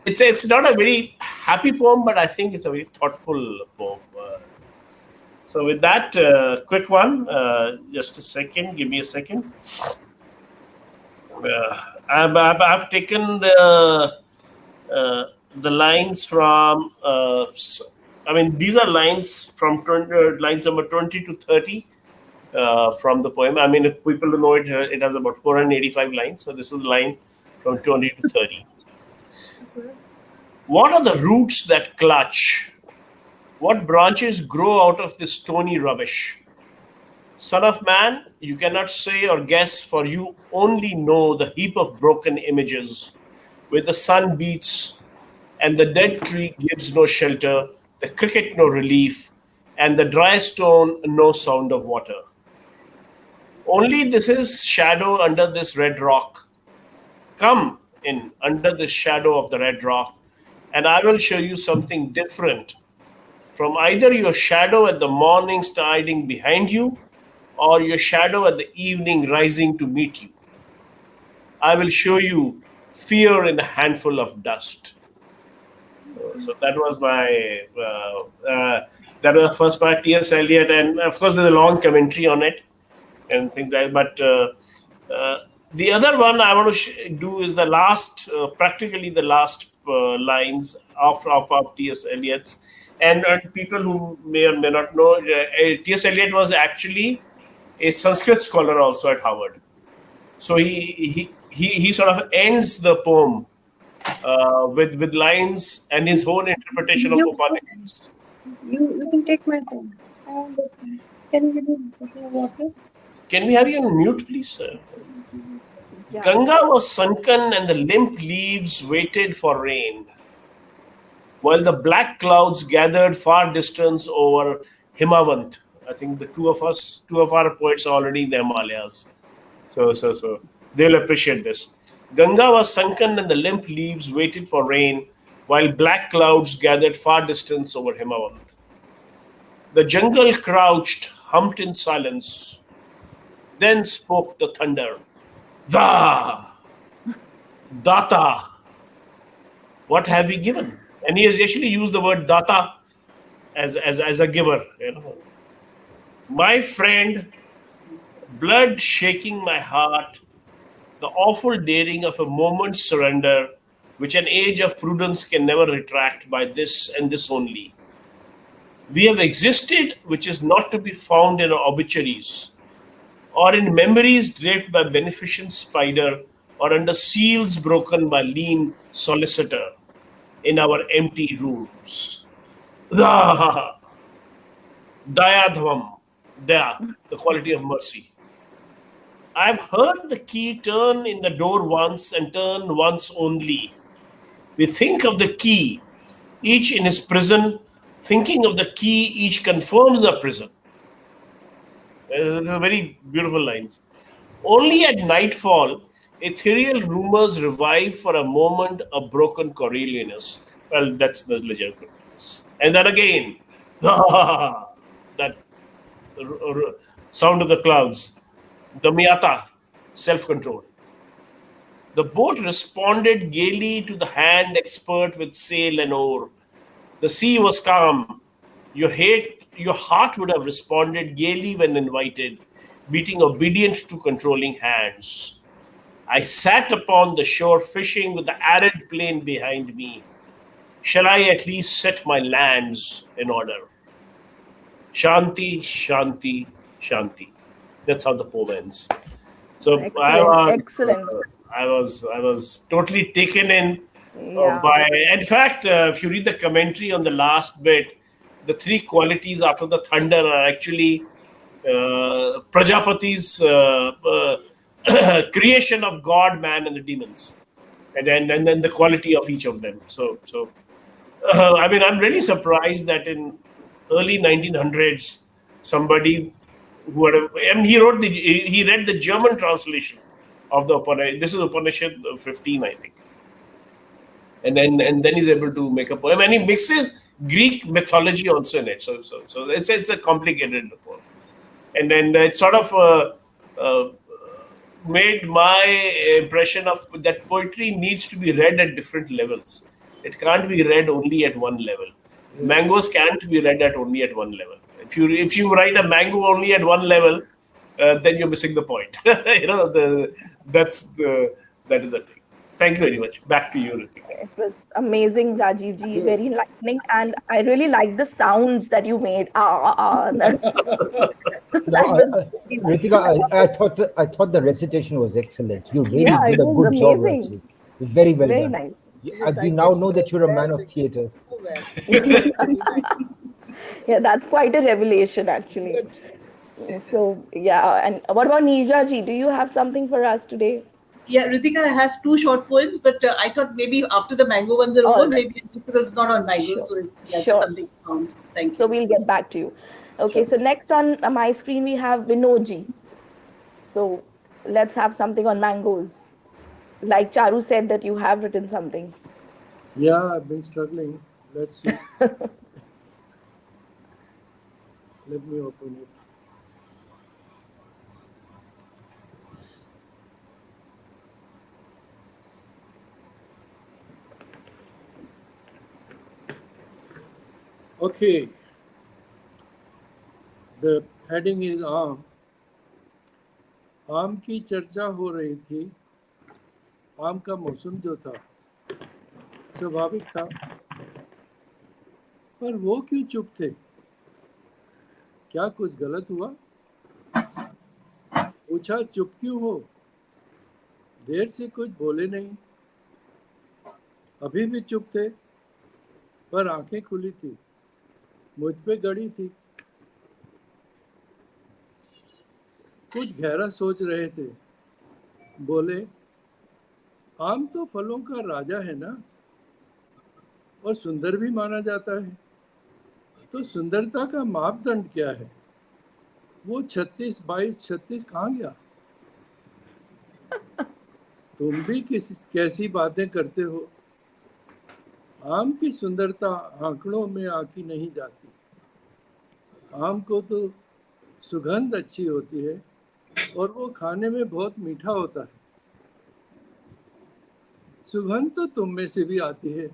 It's not a very happy poem, but I think it's a very thoughtful poem. So with that, quick one, just a second, give me a second. I've taken the lines from, these are lines from lines number 20 to 30 from the poem. I mean, if people know it, it has about 485 lines. So this is the line from 20 to 30. What are the roots that clutch? What branches grow out of this stony rubbish? Son of man, you cannot say or guess, for you only know the heap of broken images where the sun beats and the dead tree gives no shelter, the cricket no relief, and the dry stone no sound of water. Only this is shadow under this red rock. Come in under the shadow of the red rock, and I will show you something different from either your shadow at the morning striding behind you or your shadow at the evening rising to meet you. I will show you fear in a handful of dust. So that was my that was the first part, T.S. Eliot, and of course there's a long commentary on it and things like that. But the other one I want to do is the last, practically the last lines of T.S. Eliot's. And people who may or may not know, T.S. Eliot was actually a Sanskrit scholar also at Harvard. So he sort of ends the poem with lines and his own interpretation of Upanishads.
You can take my phone. I want this one. Can you give me a bottle of water?
Can we have you on mute, please, sir?
Yeah.
Ganga was sunken and the limp leaves waited for rain, while the black clouds gathered far distance over Himavant. I think the two of our poets are already in the Himalayas. So they'll appreciate this. Ganga was sunken and the limp leaves waited for rain, while black clouds gathered far distance over Himavant. The jungle crouched, humped in silence. Then spoke the thunder. Da! Data! What have we given? And he has actually used the word data as a giver. You know. My friend, blood shaking my heart, the awful daring of a moment's surrender, which an age of prudence can never retract by this and this only. We have existed, which is not to be found in our obituaries, or in memories draped by beneficent spider, or under seals broken by lean solicitor, in our empty rooms. Dayadhavam, Daya, the quality of mercy. I've heard the key turn in the door once and turn once only. We think of the key, each in his prison. Thinking of the key, each confirms the prison. These are very beautiful lines. Only at nightfall, ethereal rumors revive for a moment a broken Coriolanus. Well, that's the legend. And then again, that sound of the clouds, the Miyata, self-control. The boat responded gaily to the hand expert with sail and oar. The sea was calm. Your heart would have responded gaily when invited, beating obedient to controlling hands. I sat upon the shore fishing with the arid plain behind me. Shall I at least set my lands in order? Shanti, Shanti, Shanti. That's how the poem ends. So
Excellent.
I was totally taken in
Yeah.
by. In fact, if you read the commentary on the last bit, the three qualities after the thunder are actually Prajapati's creation of God, man, and the demons, and then the quality of each of them. So I mean, I'm really surprised that in early 1900s, somebody who had, and he read the German translation of the Upanishad. This is Upanishad 15, I think. And then he's able to make a poem, and he mixes Greek mythology also in it. So it's a complicated poem, and then it sort of made my impression of that poetry needs to be read at different levels. It can't be read only at one level. Mangoes can't be read at only at one level. If you write a mango only at one level, then you're missing the point. That is the thing. Thank you very much. Back to you, Ritika.
It was amazing, Rajiv ji. Very enlightening, and I really liked the sounds that you made.
Ritika, I thought the recitation was excellent. You really
Yeah,
did
it
a
was
good job,
amazing.
Rajiv. Very well
Very
done.
nice.
We now know that you're a man of theatre.
Yeah, that's quite a revelation, actually. So, yeah. And what about Neerja ji? Do you have something for us today?
Yeah, Ritika, I have two short poems, but I thought maybe after the mango ones are over, maybe because it's not on mango,
Sure.
so it's
Sure.
something found. Thank you.
So we'll get back to you. Okay, so next on my screen we have Vinod ji.
So let's have something on mangoes. Like Charu said that you have written something.
Yeah, I've been struggling. Let's see. Let me open it. Okay. The heading is आम. आम की चर्चा हो रही थी. आम का मौसम जो था स्वाभाविक था, पर वो क्यों चुप थे? क्या कुछ गलत हुआ? पूछा चुप क्यों हो? देर से कुछ बोले नहीं. अभी भी चुप थे, पर आंखें खुली थी, मुझ पे गड़ी थी. कुछ गहरा सोच रहे थे. बोले, आम तो फलों का राजा है ना, और सुंदर भी माना जाता है. तो सुंदरता का मापदंड क्या है? वो 36, 22, 36 कहाँ गया? तुम भी कैसी बातें करते हो? आम की सुंदरता आंकड़ों में आकी नहीं जाती. आम को तो सुगंध अच्छी होती है, और वो खाने में बहुत मीठा होता है. सुगंध तो तुम में से भी आती है.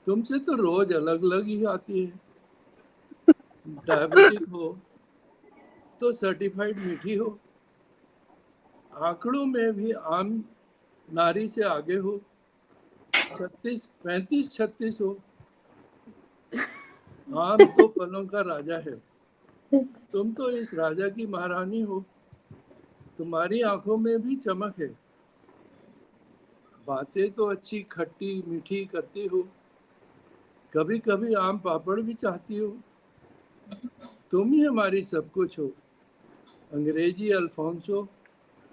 तुमसे तो रोज अलग अलग ही आती है. डायबिटिक हो तो सर्टिफाइड मीठी हो. आंकड़ों में भी आम नारी से आगे हो. 36, 35, 36 हो. आम तो फलों का राजा है. तुम तो इस राजा की महारानी हो. तुम्हारी आंखों में भी चमक है. बातें तो अच्छी खट्टी मीठी करती हो. कभी कभी आम पापड़ भी चाहती हो. तुम ही हमारी सब कुछ हो. अंग्रेजी अल्फोंसो,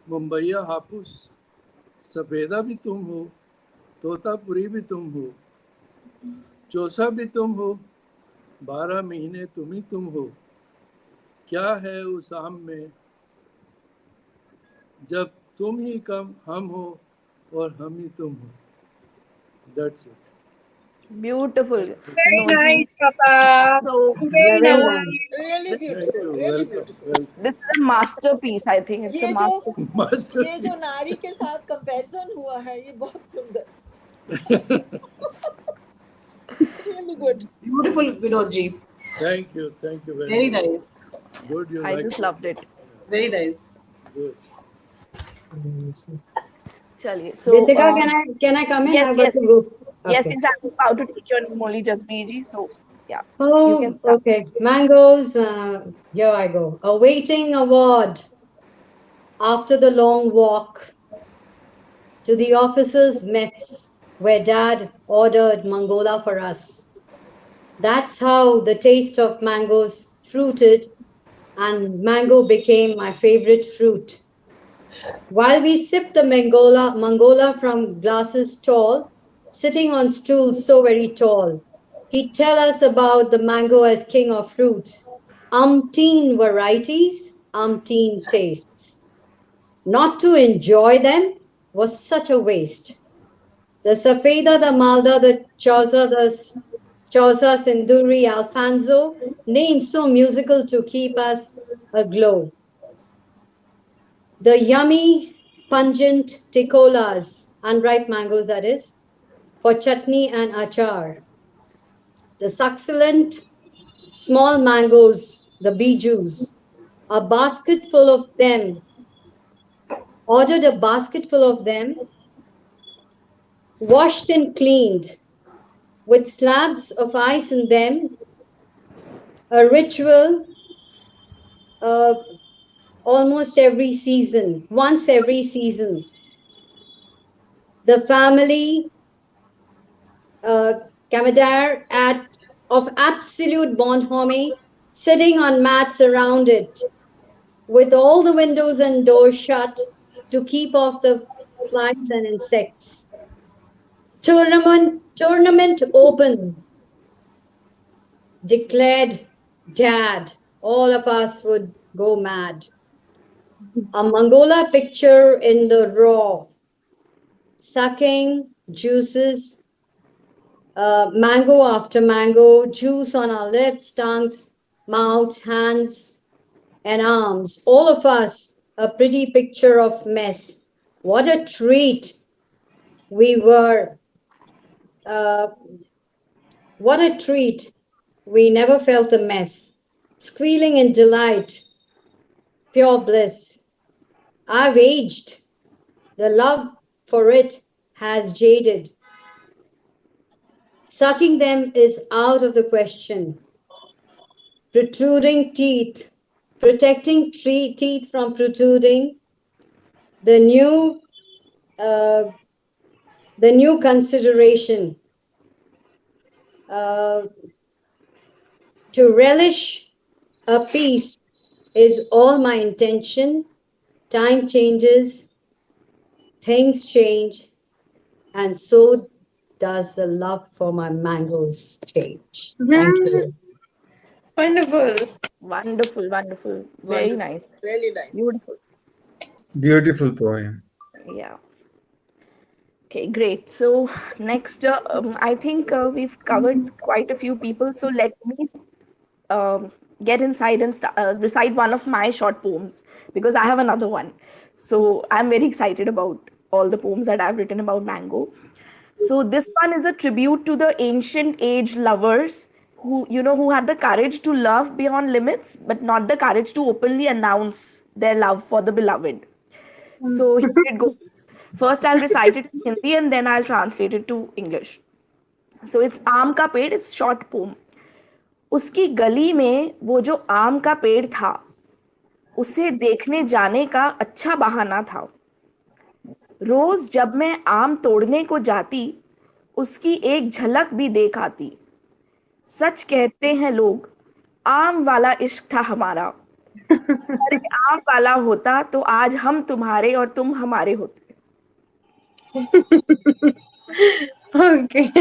मुंबईया हापुस, सफेदा भी तुम हो, तोतापुरी भी तुम हो, चौसा भी तुम हो, 12 महीने तुम ही तुम हो. क्या है उस आम में जब तुम ही कम हम हो और हम ही तुम हो. That's it.
Beautiful.
Very nice, Papa.
So
Very
Very
nice.
nice.
Really
Thank
beautiful.
you.
Really
Welcome.
beautiful.
Welcome.
this is a masterpiece. I think it's
ये
a
जो
masterpiece.
ये जो नारी के साथ कंपैरिजन हुआ है, ये बहुत सुंदर. Really good.
Beautiful, Vinodji.
Thank you. Thank you very
Very
much.
nice.
Good. You
I
like
just
it.
loved it.
Very nice.
Good.
Chaliye. So
Ritika, can I come in?
yes,
I've got
yes.
to go.
Yes,
Okay.
yes, I'm about to take your name only just BG. So yeah, you
Oh,
can start.
okay. Mangoes. Here I go. Awaiting award after the long walk to the officers' mess where Dad ordered mangola for us. That's how the taste of mangoes fruited, and mango became my favorite fruit. While we sipped the mangola from glasses tall, sitting on stools so very tall, he'd tell us about the mango as king of fruits. Umpteen varieties, umpteen tastes. Not to enjoy them was such a waste. The Safeda, the Malda, the Chausa, Sinduri, Alfonso, names so musical to keep us aglow. The yummy, pungent ticolas, unripe mangoes that is, for chutney and achar. The succulent small mangoes, the bijus, a basket full of them, ordered a basket full of them, washed and cleaned, with slabs of ice in them, a ritual almost every season, once every season. The family Camadar of absolute bonhomie, sitting on mats around it, with all the windows and doors shut to keep off the flies and insects. Tournament open, declared Dad. All of us would go mad. A Mangola picture in the raw, sucking juices, mango after mango, juice on our lips, tongues, mouths, hands, and arms. All of us, a pretty picture of mess. What a treat we were. Uh, what a treat. We never felt the mess. Squealing in delight, pure bliss. I've aged. The love for it has jaded. Sucking them is out of the question. Protruding teeth, protecting teeth from protruding. The new, uh, the new consideration. Uh, to relish a piece is all my intention. Time changes, things change, and so does the love for my mangoes change. Thank you.
Wonderful.
Wonderful, wonderful. Very
Wonderful.
nice.
Really nice.
Beautiful.
Beautiful poem.
Yeah. Okay, great. So next, I think we've covered quite a few people. So let me um, get inside and recite one of my short poems because I have another one. So I'm very excited about all the poems that I've written about mango. So this one is a tribute to the ancient age lovers who had the courage to love beyond limits, but not the courage to openly announce their love for the beloved. So here it goes. First, I'll recite it in Hindi and then I'll translate it to English. So it's आम का पेड़, it's short poem. उसकी गली में वो जो आम का पेड़ था, उसे देखने जाने का अच्छा बहाना था. रोज जब मैं आम तोड़ने को जाती, उसकी एक झलक भी देख आती. सच कहते हैं लोग, आम वाला इश्क था हमारा. सर आम वाला होता तो आज हम तुम्हारे और तुम हमारे होते.
Okay.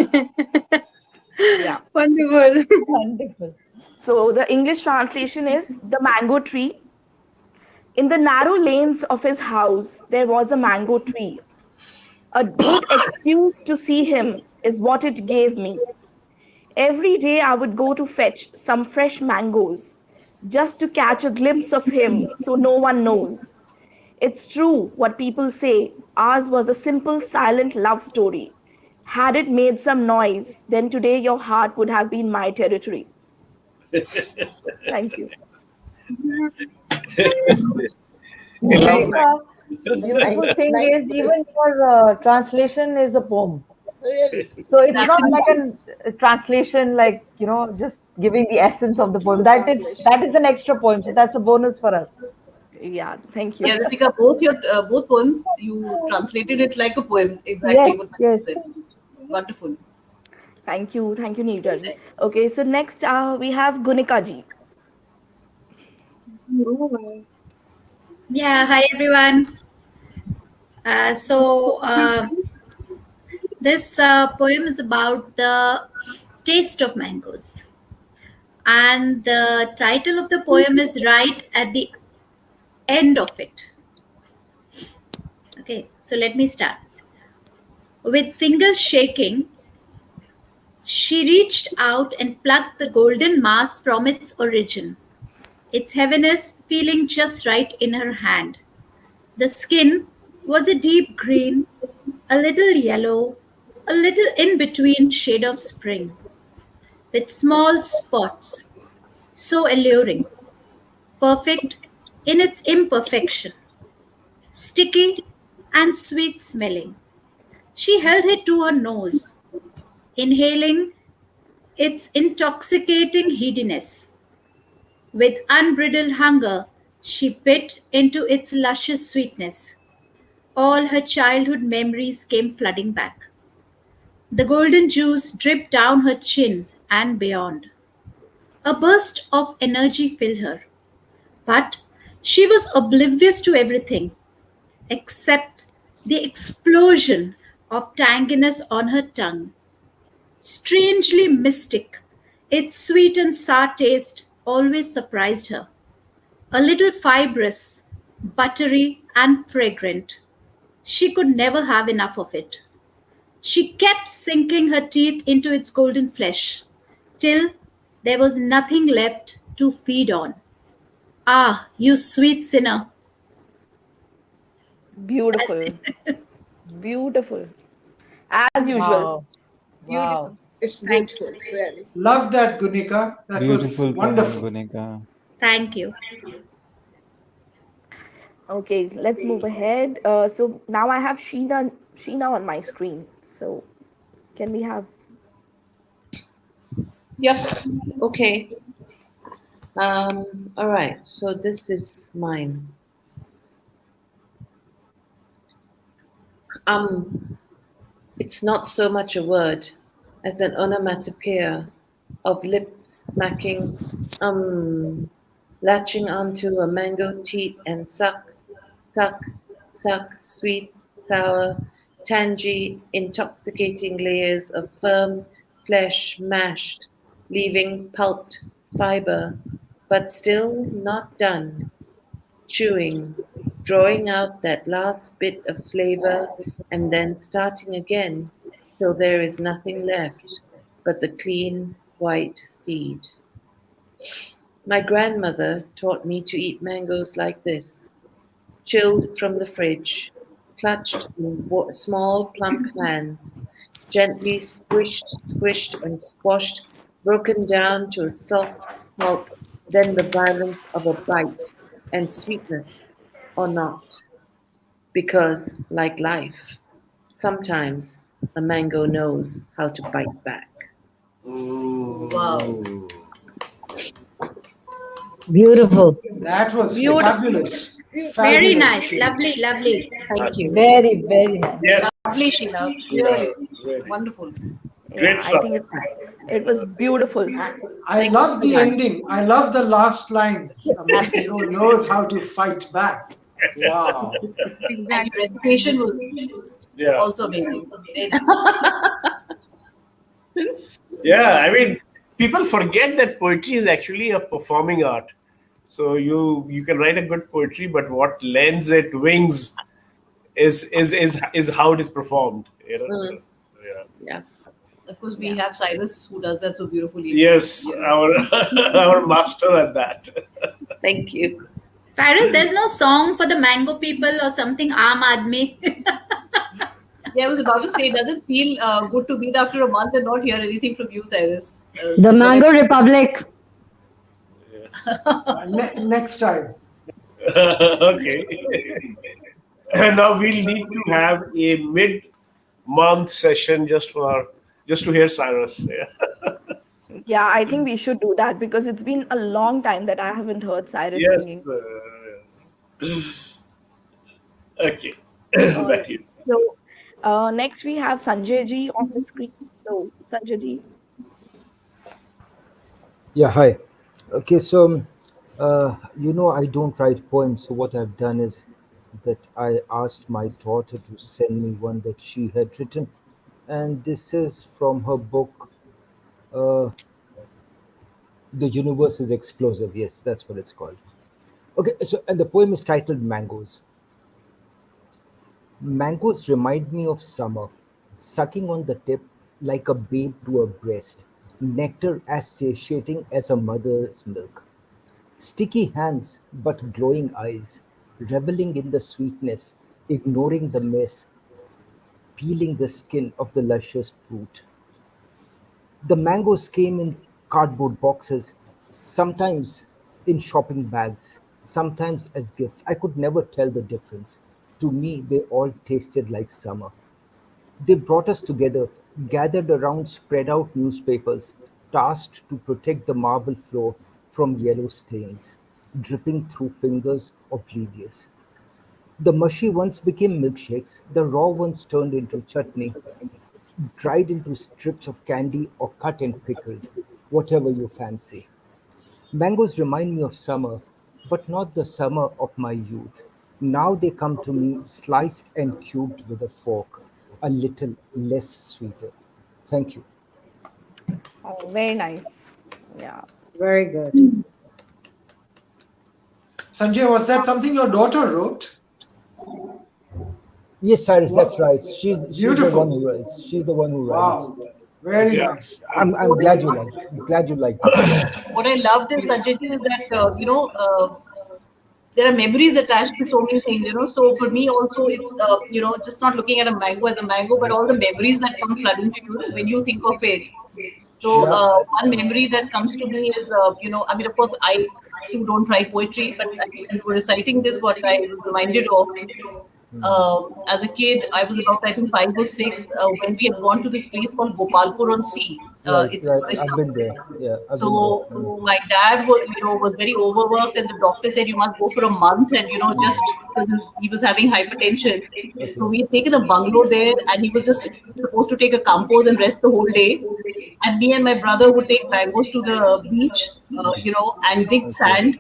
Yeah.
Wonderful.
Wonderful.
So the English translation is the mango tree. In the narrow lanes of his house, there was a mango tree. A good excuse to see him is what it gave me. Every day I would go to fetch some fresh mangoes just to catch a glimpse of him so no one knows. It's true what people say. Ours was a simple, silent love story. Had it made some noise, then today your heart would have been my territory. Thank you.
I love
Rika,
that.
the beautiful thing
Nice.
is even your translation is a poem.
Really.
So it's
That's
not like
wonderful.
a translation, like just giving the essence of the poem. That is an extra poem. So that's a bonus for us.
Yeah, thank you.
Yeah, Ritika, both poems you translated it like a poem,
Yes,
exactly what
yes.
you said. Wonderful.
Thank you, Neeraj. Okay, so next we have Gunika ji.
Yeah, hi everyone. This poem is about the taste of mangoes. And the title of the poem is right at the end of it. Okay, so let me start. With fingers shaking, she reached out and plucked the golden mass from its origin, its heaviness feeling just right in her hand. The skin was a deep green, a little yellow, a little in between shade of spring, with small spots, so alluring, perfect in its imperfection, sticky and sweet smelling. She held it to her nose, inhaling its intoxicating headiness. With unbridled hunger, she bit into its luscious sweetness. All her childhood memories came flooding back. The golden juice dripped down her chin and beyond. A burst of energy filled her, but she was oblivious to everything except the explosion of tanginess on her tongue. Strangely mystic, its sweet and sour taste always surprised her. A little fibrous, buttery, and fragrant. She could never have enough of it. She kept sinking her teeth into its golden flesh till there was nothing left to feed on. Ah, you sweet sinner.
Beautiful. Beautiful. As usual.
Wow. Wow.
Beautiful. It's
Thank you.
beautiful, really.
Love that, Gunika. That was
Beautiful poem,
wonderful.
Gunika.
Thank you.
Okay, let's move ahead. So now I have Sheena on my screen. So can we have
Yep. Okay. All right. So this is mine. It's not so much a word as an onomatopoeia of lip smacking, latching onto a mango teat and suck, suck, suck, sweet, sour, tangy, intoxicating layers of firm flesh mashed, leaving pulped fiber, but still not done chewing, drawing out that last bit of flavor, and then starting again till there is nothing left but the clean white seed. My grandmother taught me to eat mangoes like this, chilled from the fridge, clutched in small plump hands, gently squished, squished, and squashed, broken down to a soft pulp, then the violence of a bite, and sweetness or not. Because, like life, sometimes a mango knows how to bite back.
Wow.
Beautiful.
That was
Beautiful.
fabulous.
Very
Fabulous.
nice. Lovely, lovely.
Thank you.
Very, very nice.
Yes.
Lovely, Sheila.
Yeah,
Really.
really.
Wonderful.
yeah,
Great
I
stuff.
think it was beautiful.
I
Thank you
love
so
the
much.
ending. I love the last line. A mango knows how to fight back. Wow.
And your recitation was
Yeah.
also amazing. Very nice.
Yeah. I mean, people forget that poetry is actually a performing art. So you can write a good poetry, but what lends it wings is how it is performed. You know. So,
Mm,
yeah.
yeah.
Of course, we have Cyrus who does that so beautifully.
Yes, our our master at that.
Thank you.
Cyrus, there's no song for the mango people or something, Aam Aadmi.
Yeah, I was about to say, does it feel good to meet after a month and not hear anything from you, Cyrus?
The Mango Republic.
Next time.
Okay. And now we'll need to have a mid-month session just to hear Cyrus. Yeah.
Yeah, I think we should do that because it's been a long time that I haven't heard Cyrus
Yes.
singing.
Okay.
All
Back
right.
to you.
So next we have Sanjay ji on the screen. So Sanjay ji.
Yeah, hi. Okay, so I don't write poems. So what I've done is that I asked my daughter to send me one that she had written, and this is from her book. Uh, the universe is explosive. Yes, that's what it's called. Okay, so and the poem is titled "Mangoes." Mangoes remind me of summer, sucking on the tip like a babe to a breast, nectar as satiating as a mother's milk. Sticky hands but glowing eyes, reveling in the sweetness, ignoring the mess, peeling the skin of the luscious fruit. The mangoes came in cardboard boxes, sometimes in shopping bags, sometimes as gifts. I could never tell the difference. To me, they all tasted like summer. They brought us together, gathered around spread out newspapers, tasked to protect the marble floor from yellow stains, dripping through fingers oblivious. The mushy ones became milkshakes, the raw ones turned into chutney, dried into strips of candy or cut and pickled, whatever you fancy. Mangoes remind me of summer, but not the summer of my youth. Now they come to me sliced and cubed with a fork, a little less sweeter. Thank you.
Oh, very nice. Yeah.
Very good.
Sanjay, was that something your daughter wrote?
Yes, Cyrus, that's
Wow.
right. She's the one
Beautiful.
who writes. She's the one who writes.
Wow. Very
Yeah.
nice.
I'm glad you liked it. Yeah.
What I loved in Sanjay ji is that there are memories attached to so many things, So for me also, it's just not looking at a mango as a mango, but all the memories that come flooding to you when you think of it. So
Yeah.
one memory that comes to me is, I mean, of course, I too don't write poetry, but when you were reciting this, what I was reminded of, as a kid, I was about, I think, 5 or 6, when we had gone to this place called Gopalpur on Sea.
Right,
It's in
right. I've
Orissa.
been there. Yeah, I've been there.
So my dad was, was very overworked, and the doctor said you must go for a month, and just because he was having hypertension. So
Okay.
we had taken a bungalow there, and he was just supposed to take a compose and rest the whole day. And me and my brother would take mangoes to the beach, and dig
Okay.
sand,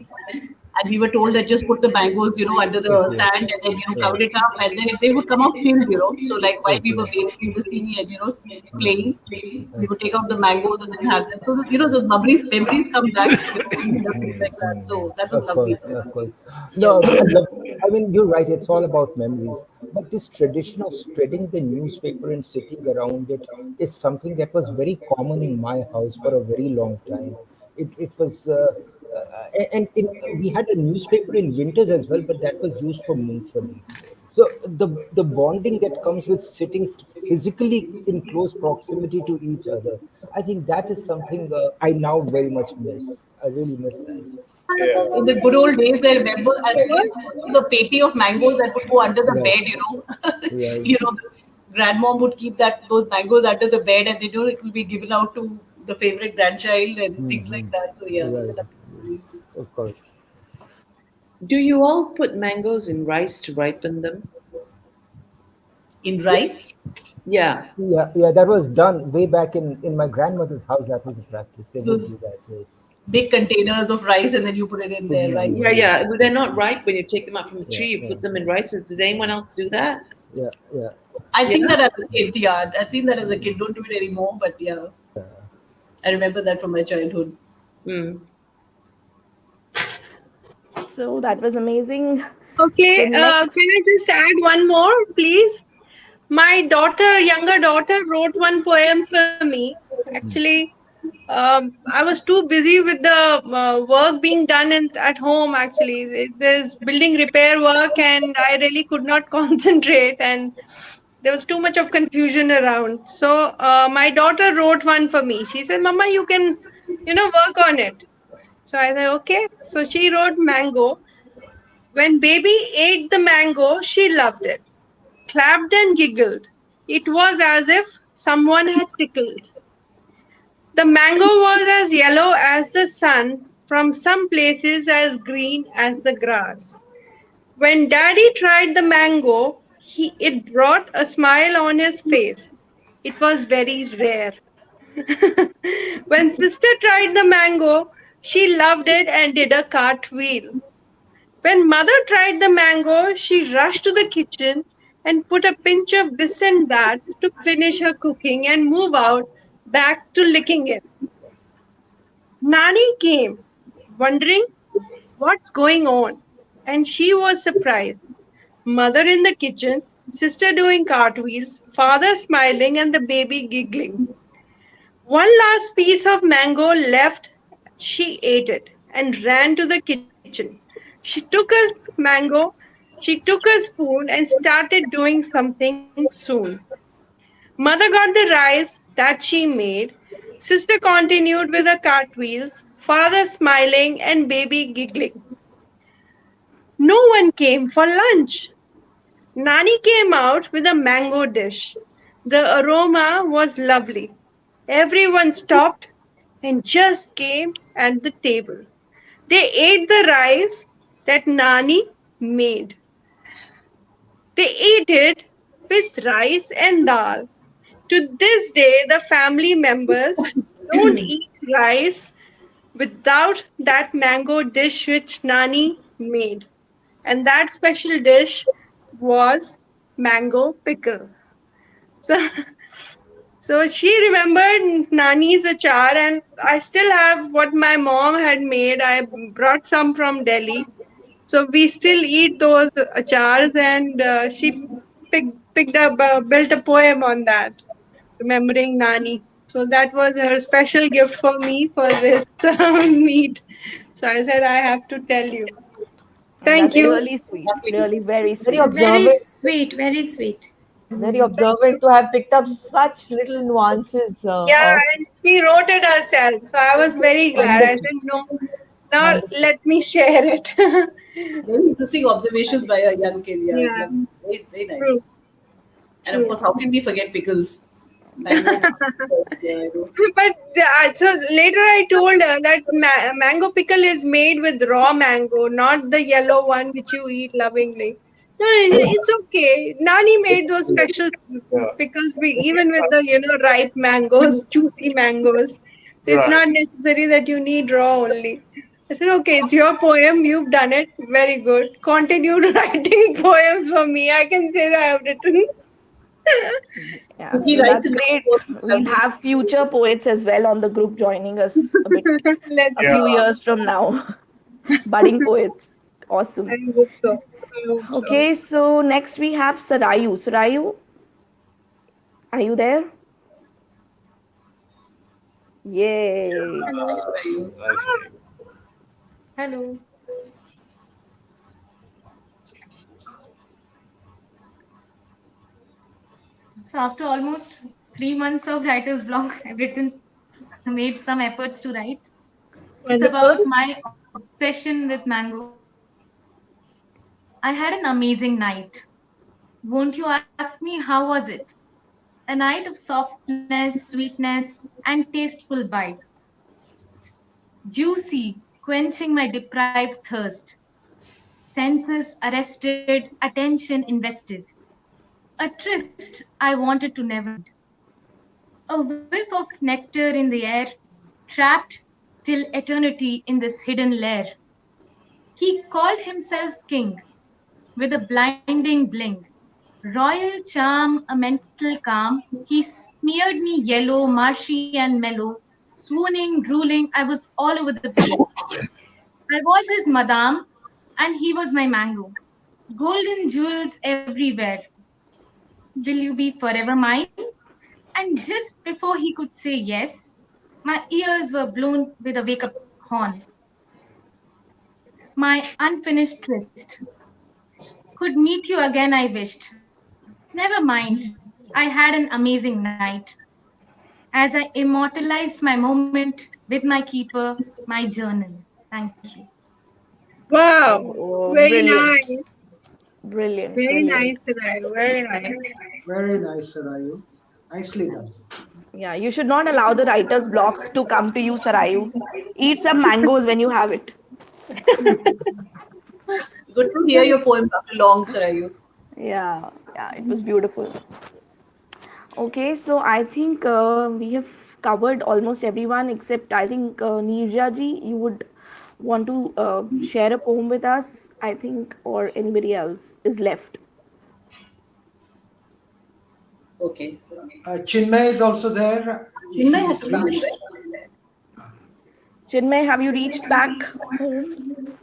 and we were told that just put the mangoes, under the
Okay.
sand, and then
Right.
cover it up, and then they would come out chilled, So like while we were
Okay.
bathing in the sea and
Hmm.
playing, we
That's
would take
good.
out the mangoes and then have them. So those memories come back, when you hear things like that.
Hmm.
So that was
Of
lovely.
course, of course.
Yes.
No, I love. I mean, you're right. It's all about memories. But this tradition of spreading the newspaper and sitting around it is something that was very common in my house for a very long time. It was, we had a newspaper in winters as well, but that was used for Mungfali. So the bonding that comes with sitting physically in close proximity to each other, I think that is something I now very much miss. I really miss that.
Yeah.
In the good old days, I remember as kids, also the peti of mangoes that would go under the
Right,
bed,
right.
the grandmom would keep those mangoes under the bed, and it will be given out to the favorite grandchild and things
Hmm.
like that. So yeah, those
Right.
are lovely memories.
Of course.
Do you all put mangoes in rice to ripen them?
In rice,
Yeah.
Yeah, yeah, that was done way back in my grandmother's house. That was the practice. They would
those
do that. Yes.
big containers of rice, and then you put it in there, right?
Yeah,
Hmm.
yeah. But they're not ripe when you take them out from the
Yeah,
tree. You
yeah,
put them in rice. Does anyone else do that?
yeah, yeah.
I've
Yeah.
seen that as a kid. Yeah, I've seen that as a kid. Don't do it anymore, but yeah, I remember that from my childhood.
Mm.
So that was amazing. So
Okay, can
next,
I just add one more, please? My younger daughter, wrote one poem for me. Actually, I was too busy with the work being done at home. Actually, there's building repair work, and I really could not concentrate, and there was too much of confusion around. So my daughter wrote one for me. She said, "Mama, you can, work on it." So I said, "Okay." So she wrote mango. When baby ate the mango, she loved it, clapped and giggled. It was as if someone had tickled. The mango was as yellow as the sun, from some places as green as the grass. When daddy tried the mango, it brought a smile on his face. It was very rare. When sister tried the mango, she loved it and did a cartwheel. When mother tried the mango, she rushed to the kitchen and put a pinch of this and that to finish her cooking and move out back to licking it. Nani came, wondering what's going on, and she was surprised. Mother in the kitchen, sister doing cartwheels, father smiling, and the baby giggling. One last piece of mango left, she ate it and ran to the kitchen. She took a mango, she took a spoon, and started doing something soon. Mother got the rice that she made. Sister continued with the cartwheels, father smiling, and baby giggling. No one came for lunch. Nani came out with a mango dish. The aroma was lovely. Everyone stopped and just came at the table. They ate the rice that Nani made. They ate it with rice and dal. To this day, the family members don't eat rice without that mango dish which Nani made. And that special dish was mango pickle. So, so she remembered Nani's achar, and I still have what my mom had made. I brought some from Delhi. So we still eat those achars, and she picked up, built a poem on that, remembering Nani. So that was her special gift for me for this meet. So I said I have to tell you. Thank
That's
you.
really sweet. Really very
Very
sweet.
Very
observant,
sweet, very sweet.
very observant to have picked up such little nuances
Yeah,
of
and she wrote it herself. So I was very glad. I
wonderful,
said, no, now
wonderful.
let me share it.
Very interesting observations by a young kid. Yeah,
Yeah,
very, very
true,
nice. And of
true.
course, how can we forget pickles? Mango. Yeah, I know.
But so later I told her that mango pickle is made with raw mango, not the yellow one which you eat lovingly. No, it's okay. Nani made those special
Yeah.
pickles even with the ripe mangoes, juicy mangoes. So it's
Right.
not necessary that you need raw only. I said, okay, it's your poem. You've done it. Very good. Continue writing poems for me. I can say that I have written.
Yeah,
Cookie
so
writes
that's
in
great.
the
We'll have future poets as well on the group joining us a bit
Let's
a
Yeah.
see.
few years from now. Budding poets.
I
Awesome.
hope so. I hope so.
Okay, so next we have Sarayu. Sarayu, are you there? Yay.
Hello.
I see.
Hello. So after almost 3 months of writer's block, I've written, made some efforts to write. It's
Wonderful.
about my obsession with mango. I had an amazing night. Won't you ask me how was it? A night of softness, sweetness, and tasteful bite. Juicy, quenching my deprived thirst. Senses arrested, attention invested. A tryst I wanted to never end. A whiff of nectar in the air, trapped till eternity in this hidden lair. He called himself king with a blinding blink. Royal charm, a mental calm, he smeared me yellow, marshy and mellow, swooning, drooling, I was all over the place. I was his madame, and he was my mango. Golden jewels everywhere. Will you be forever mine? And just before he could say yes, my ears were blown with a wake up horn. My unfinished tryst. Could meet you again, I wished. Never mind, I had an amazing night as I immortalized my moment with my keeper, my journal. Thank you.
Wow.
Oh,
Very
brilliant.
nice.
Brilliant.
Very
Brilliant.
nice, Ryan. Very nice.
Very nice, Sarayu. Nicely done.
Yeah, you should not allow the writer's block to come to you, Sarayu. Eat some mangoes when you have it.
Good to hear your poem after long, Sarayu.
Yeah, yeah, it was beautiful. Okay, so I think we have covered almost everyone except I think Neerja ji, you would want to share a poem with us, I think, or anybody else is left.
Okay.
Chinmay is also there. If
Chinmay has
he's
to come in,
reached.
right?
Chinmay, have you reached back home?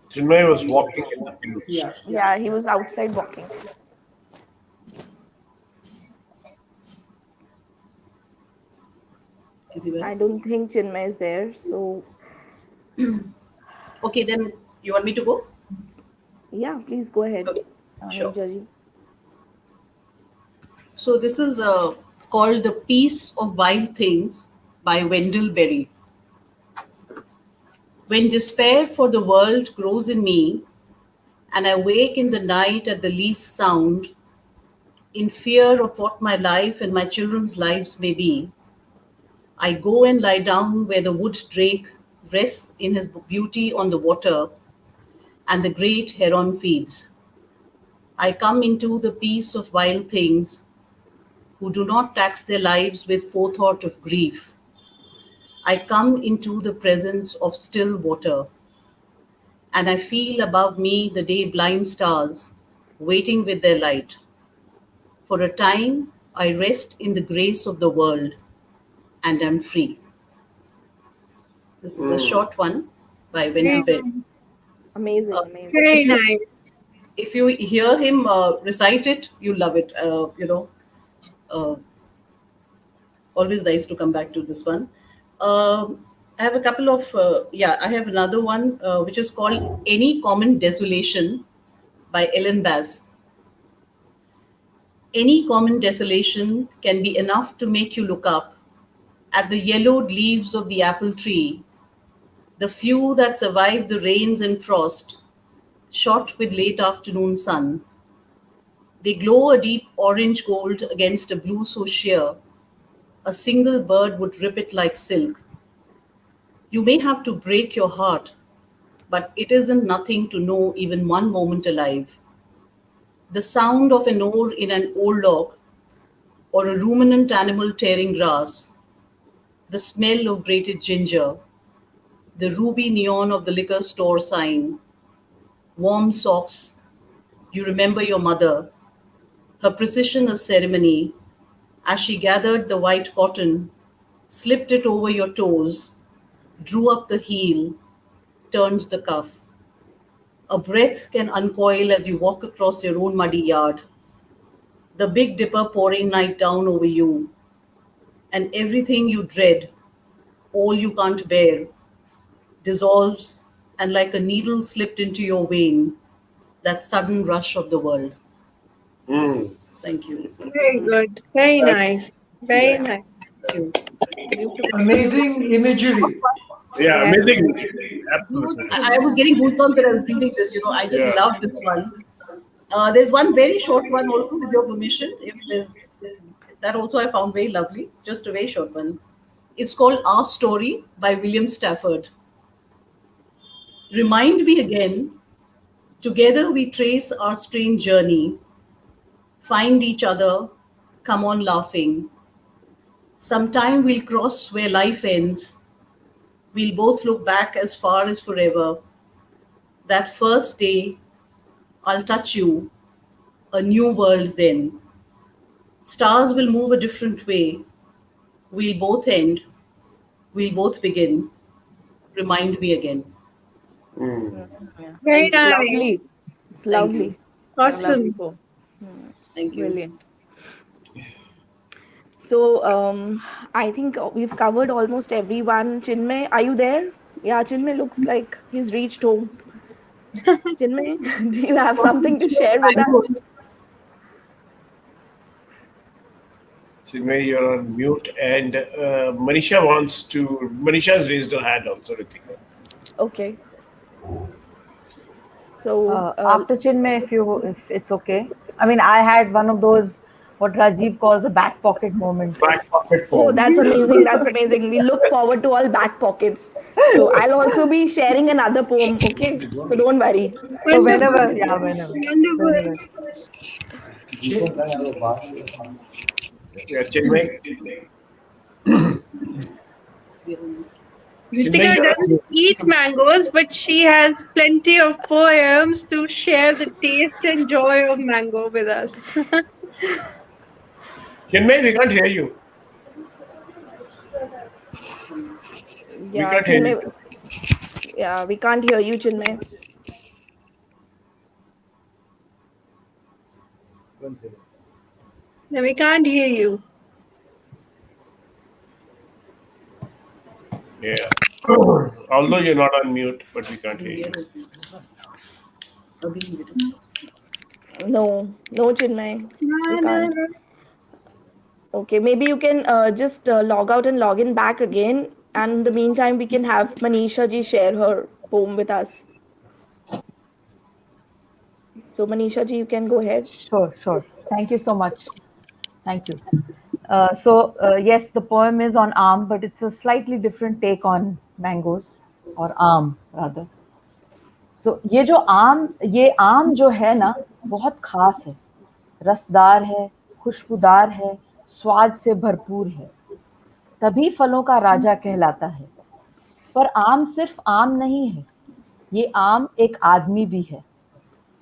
Chinmay was walking in the fields.
Yeah.
Yeah, he was outside walking.
Is he well?
I don't think Chinmay is there, so
Okay, then you want me to go?
yeah, please go ahead,
Okay, sure.
Neerja ji.
So this is called The Peace of Wild Things by Wendell Berry. When despair for the world grows in me, and I wake in the night at the least sound, in fear of what my life and my children's lives may be, I go and lie down where the wood drake rests in his beauty on the water and the great heron feeds. I come into the peace of wild things who do not tax their lives with forethought of grief. I come into the presence of still water, and I feel above me the day blind stars waiting with their light. For a time, I rest in the grace of the world and am free. This is a short one by Wendell
Very
Berry.
nice.
Amazing,
Uh,
amazing.
Very
if you
nice.
if you hear him recite it, you love it. Uh, Always nice to come back to this one. I have a couple of I have another one which is called "Any Common Desolation" by Ellen Bass. Any common desolation can be enough to make you look up at the yellowed leaves of the apple tree, the few that survived the rains and frost, shot with late afternoon sun. They glow a deep orange gold against a blue so sheer, a single bird would rip it like silk. You may have to break your heart, but it isn't nothing to know even one moment alive. The sound of an oar in an old log, or a ruminant animal tearing grass, the smell of grated ginger, the ruby neon of the liquor store sign, warm socks. You remember your mother, her precision a ceremony, as she gathered the white cotton, slipped it over your toes, drew up the heel, turned the cuff. A breath can uncoil as you walk across your own muddy yard, the Big Dipper pouring night down over you, and everything you dread, all you can't bear, dissolves, and like a needle slipped into your vein, that sudden rush of the world.
Mm.
Thank you.
Very good. Very nice. Very
Nice.
nice.
Thank you.
Beautiful.
Amazing imagery.
Yeah,
Yes.
amazing. Absolutely.
I was getting goosebumps when I was reading this. I just
Yeah.
love this one. There's one very short one also, with your permission. If there's that also I found very lovely. Just a very short one. It's called Our Story by William Stafford. Remind me again. Together we trace our strange journey, find each other, come on laughing. Sometime we'll cross where life ends. We'll both look back as far as forever. That first day, I'll touch you, a new world then. Stars will move a different way. We'll both end, we'll both begin. Remind me again.
Mm.
Yeah.
Very
Thank
It's
you.
nice.
lovely. It's
Thank you.
lovely. Lovely
Awesome.
poem.
Thank you.
Brilliant. So I think we've covered almost everyone. Chinmay, are you there? Yeah, Chinmay looks like he's reached home. Chinmay, do you have something to share with us?
Chinmay, you're on mute, and Manisha's raised her hand also, Ritika.
Okay. So
After Chinmay, if it's okay. I mean, I had one of those what Rajiv calls a back pocket moment.
Back pocket
oh,
poem.
that's amazing. That's amazing. We look forward to all back pockets. So I'll also be sharing another poem. Okay. So don't worry.
So
Wonderful.
whenever.
Wonderful.
Yeah, Chinmay. Chinmay,
Ritika
you're on
doesn't
mute.
eat mangoes, but she has plenty of poems to share the taste and joy of mango with us.
Chinmay, we can't hear you. We
Yeah,
can't hear you.
Chinmay. Yeah, we can't hear you, Chinmay.
No, we can't hear you.
Yeah. Although you're not on mute, but we can't hear you.
No, no, Chinmay. We
No, no,
can't.
no.
Okay, maybe you can just log out and log in back again. And in the meantime, we can have Manisha ji share her poem with us. So, Manisha ji, you can go ahead.
Sure. Thank you so much. Thank you. Yes, the poem is on arm, but it's a slightly different take on mangoes or आम rather. So ये आम जो है ना बहुत खास है, रसदार है, खुशबूदार है, स्वाद से भरपूर है, तभी फलों का राजा कहलाता है। पर आम सिर्फ आम नहीं है, ये आम एक आदमी भी है,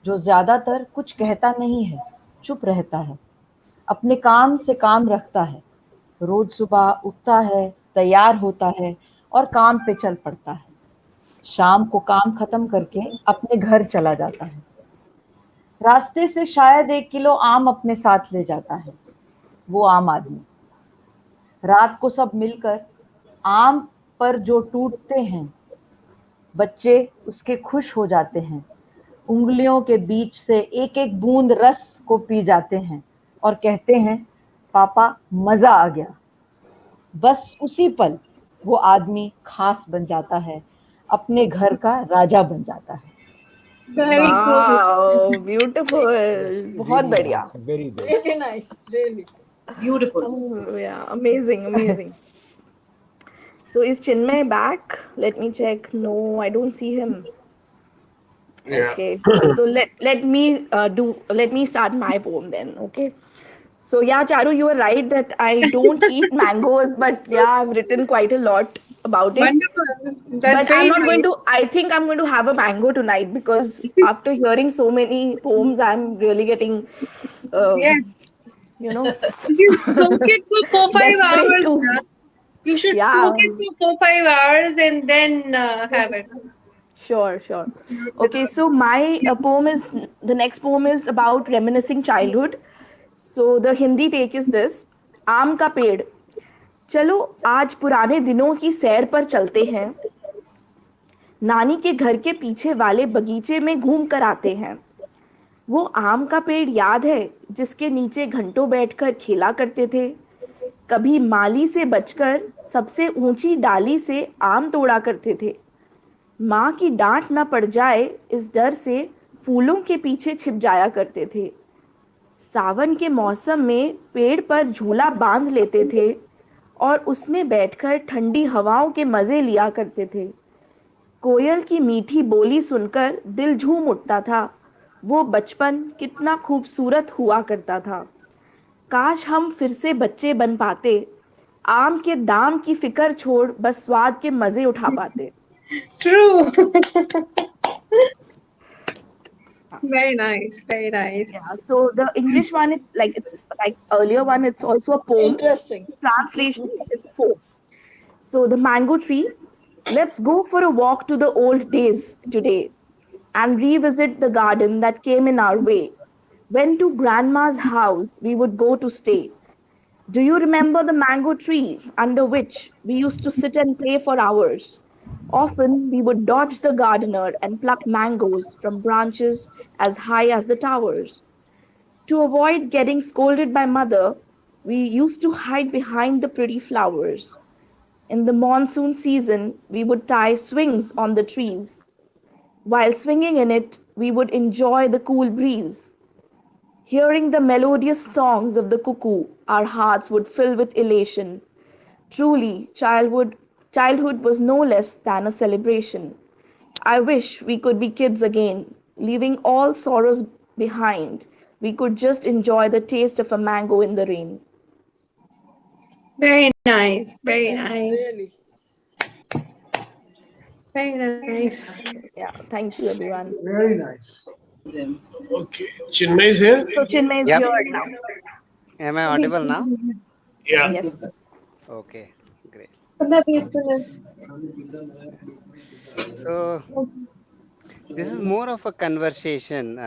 जो ज्यादातर कुछ कहता नहीं है, चुप रहता है, अपने काम से काम रखता है, रोज सुबह उठता है, तैयार होता है और काम पे चल पड़ता है। शाम को काम खत्म करके अपने घर चला जाता है। रास्ते से शायद 1 किलो आम अपने साथ ले जाता है, वो आम आदमी। रात को सब मिलकर आम पर जो टूटते हैं, बच्चे उसके खुश हो जाते हैं, उंगलियों के बीच से एक एक बूंद रस को पी जाते हैं और कहते हैं, पापा मजा आ गया। बस उसी पल वो आदमी खास बन जाता है, अपने घर का राजा बन जाता है।
Very good.
वाओ, ब्यूटीफुल, बहुत
Really
बढ़िया।
nice, very good.
Really nice, really.
Beautiful.
Oh, yeah, amazing, amazing. So is Chinmay back? Let me check. No, I don't see him.
Yeah.
Okay, so let me start my poem then. Okay. So yeah, Charu, you are right that I don't eat mangoes, but yeah, I've written quite a lot about it.
Wonderful. That's
But I'm
very
not going
nice.
to. I think I'm going to have a mango tonight because after hearing so many poems, I'm really getting, um,
Yes.
you know,
You can soak it for 4-5
desperate
hours.
to.
Na? You should soak
Yeah.
it for 4-5 hours and then have it.
Sure, sure. Okay, so my poem is the next poem is about reminiscing childhood. So the Hindi take is this: आम का पेड़, चलो आज पुराने दिनों की सैर पर चलते हैं, नानी के घर के पीछे वाले बगीचे में घूम कर आते हैं। वो आम का पेड़ याद है जिसके नीचे घंटों बैठकर खेला करते थे, कभी माली से बचकर सबसे ऊंची डाली से आम तोड़ा करते थे, माँ की डांट न पड़ जाए इस डर से फूलों के पीछे छिप जाया करते थे, सावन के मौसम में पेड़ पर झूला बांध लेते थे और उसमें बैठकर ठंडी हवाओं के मज़े लिया करते थे, कोयल की मीठी बोली सुनकर दिल झूम उठता था, वो बचपन कितना खूबसूरत हुआ करता था, काश हम फिर से बच्चे बन पाते, आम के दाम की फिक्र छोड़ बस स्वाद के मज़े उठा पाते।
True. Very nice. Very nice.
Yeah, so the English one, it's like earlier one, it's also a poem.
Interesting.
Translation, it's a poem. So the mango tree, let's go for a walk to the old days today and revisit the garden that came in our way. When to grandma's house we would go to stay. Do you remember the mango tree under which we used to sit and play for hours? Often we would dodge the gardener and pluck mangoes from branches as high as the towers. To avoid getting scolded by mother, we used to hide behind the pretty flowers. In the monsoon season, we would tie swings on the trees. While swinging in it, we would enjoy the cool breeze. Hearing the melodious songs of the cuckoo, our hearts would fill with elation. Truly, childhood was no less than a celebration. I wish we could be kids again, leaving all sorrows behind. We could just enjoy the taste of a mango in the rain.
Very nice. Very nice.
Really.
Very nice.
Yeah, thank you everyone.
Very nice.
Okay. Chinmay is here?
So Chinmay is
Yep.
here now.
Am I audible now?
Yeah.
Yes.
Okay, great.
So
So this is more of a conversation,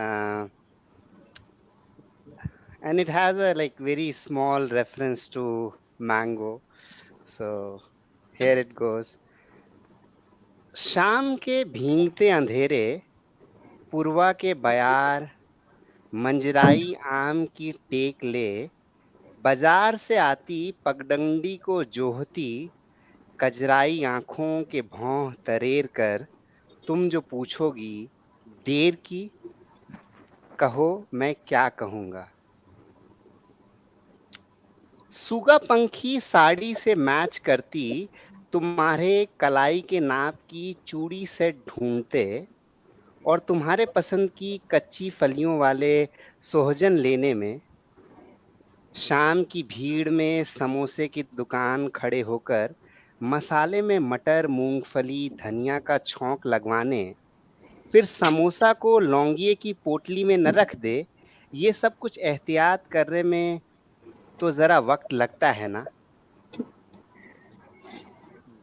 and it has a like very small reference to mango. So here it goes. शाम के भींगते अंधेरे, पुरवा के बयार, मंजराई आम की take ले, बाजार से आती पगडंडी को जोहती, कजराई आंखों के भौं तरेर कर, तुम जो पूछोगी देर की, कहो मैं क्या कहूंगा। सुगा पंखी साड़ी से मैच करती, तुम्हारे कलाई के नाप की चूड़ी सेट ढूंढते और तुम्हारे पसंद की कच्ची फलियों वाले सोहजन लेने में, शाम की भीड़ में समोसे की दुकान खड़े होकर मसाले में मटर, मूंगफली, धनिया का छौंक लगवाने, फिर समोसा को लौंगिये की पोटली में न रख दे, ये सब कुछ एहतियात करने में तो जरा वक्त लगता है ना।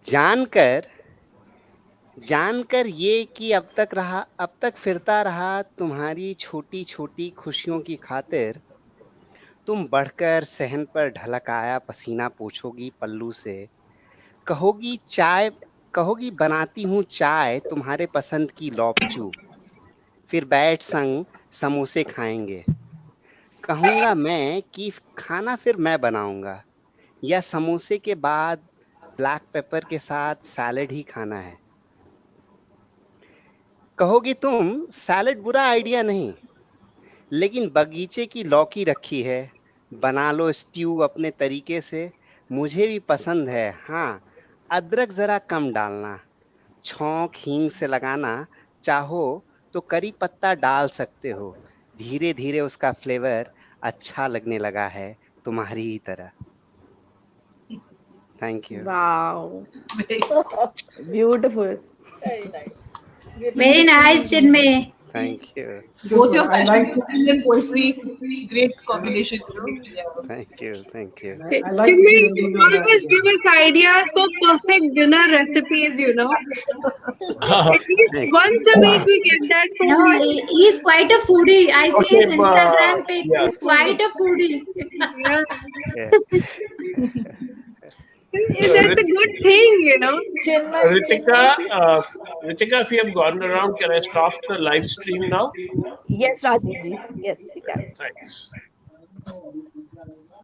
जानकर जानकर ये कि अब तक फिरता रहा तुम्हारी छोटी छोटी खुशियों की खातिर, तुम बढ़कर सहन पर ढलक आया पसीना पूछोगी पल्लू से, कहोगी चाय कहोगी बनाती हूँ चाय तुम्हारे पसंद की लौपचू, फिर बैठ संग समोसे खाएंगे। कहूंगा मैं कि खाना फिर मैं बनाऊंगा, या समोसे के बाद ब्लैक पेपर के साथ सैलेड ही खाना है। कहोगी तुम सैलेड बुरा आइडिया नहीं, लेकिन बगीचे की लौकी रखी है, बना लो स्ट्यू अपने तरीके से, मुझे भी पसंद है। हाँ, अदरक जरा कम डालना, छौंक हींग से लगाना, चाहो तो करी पत्ता डाल सकते हो। धीरे धीरे उसका फ्लेवर अच्छा लगने लगा है, तुम्हारी ही तरह। Thank you.
Wow. Beautiful.
Very nice.
Very nice, Chinmay.
Thank you.
Both
Super.
your
I
fashion
like
design and poetry, great combination. Yeah.
Thank you. Thank you.
I like the
Chinmay,
ending
you
on that.
always give us ideas for perfect dinner recipes, you know. At least
Thank
once a week we get that from
No,
you.
he's quite a foodie. I see his
Okay,
Instagram pics.
yeah.
He's quite a foodie.
Yeah.
Yeah.
That's a good thing, you know.
Ritika, Ritika, if you have gone around, can I stop the live stream now?
Yes, Rajiv ji. Yes, we can.
Thanks.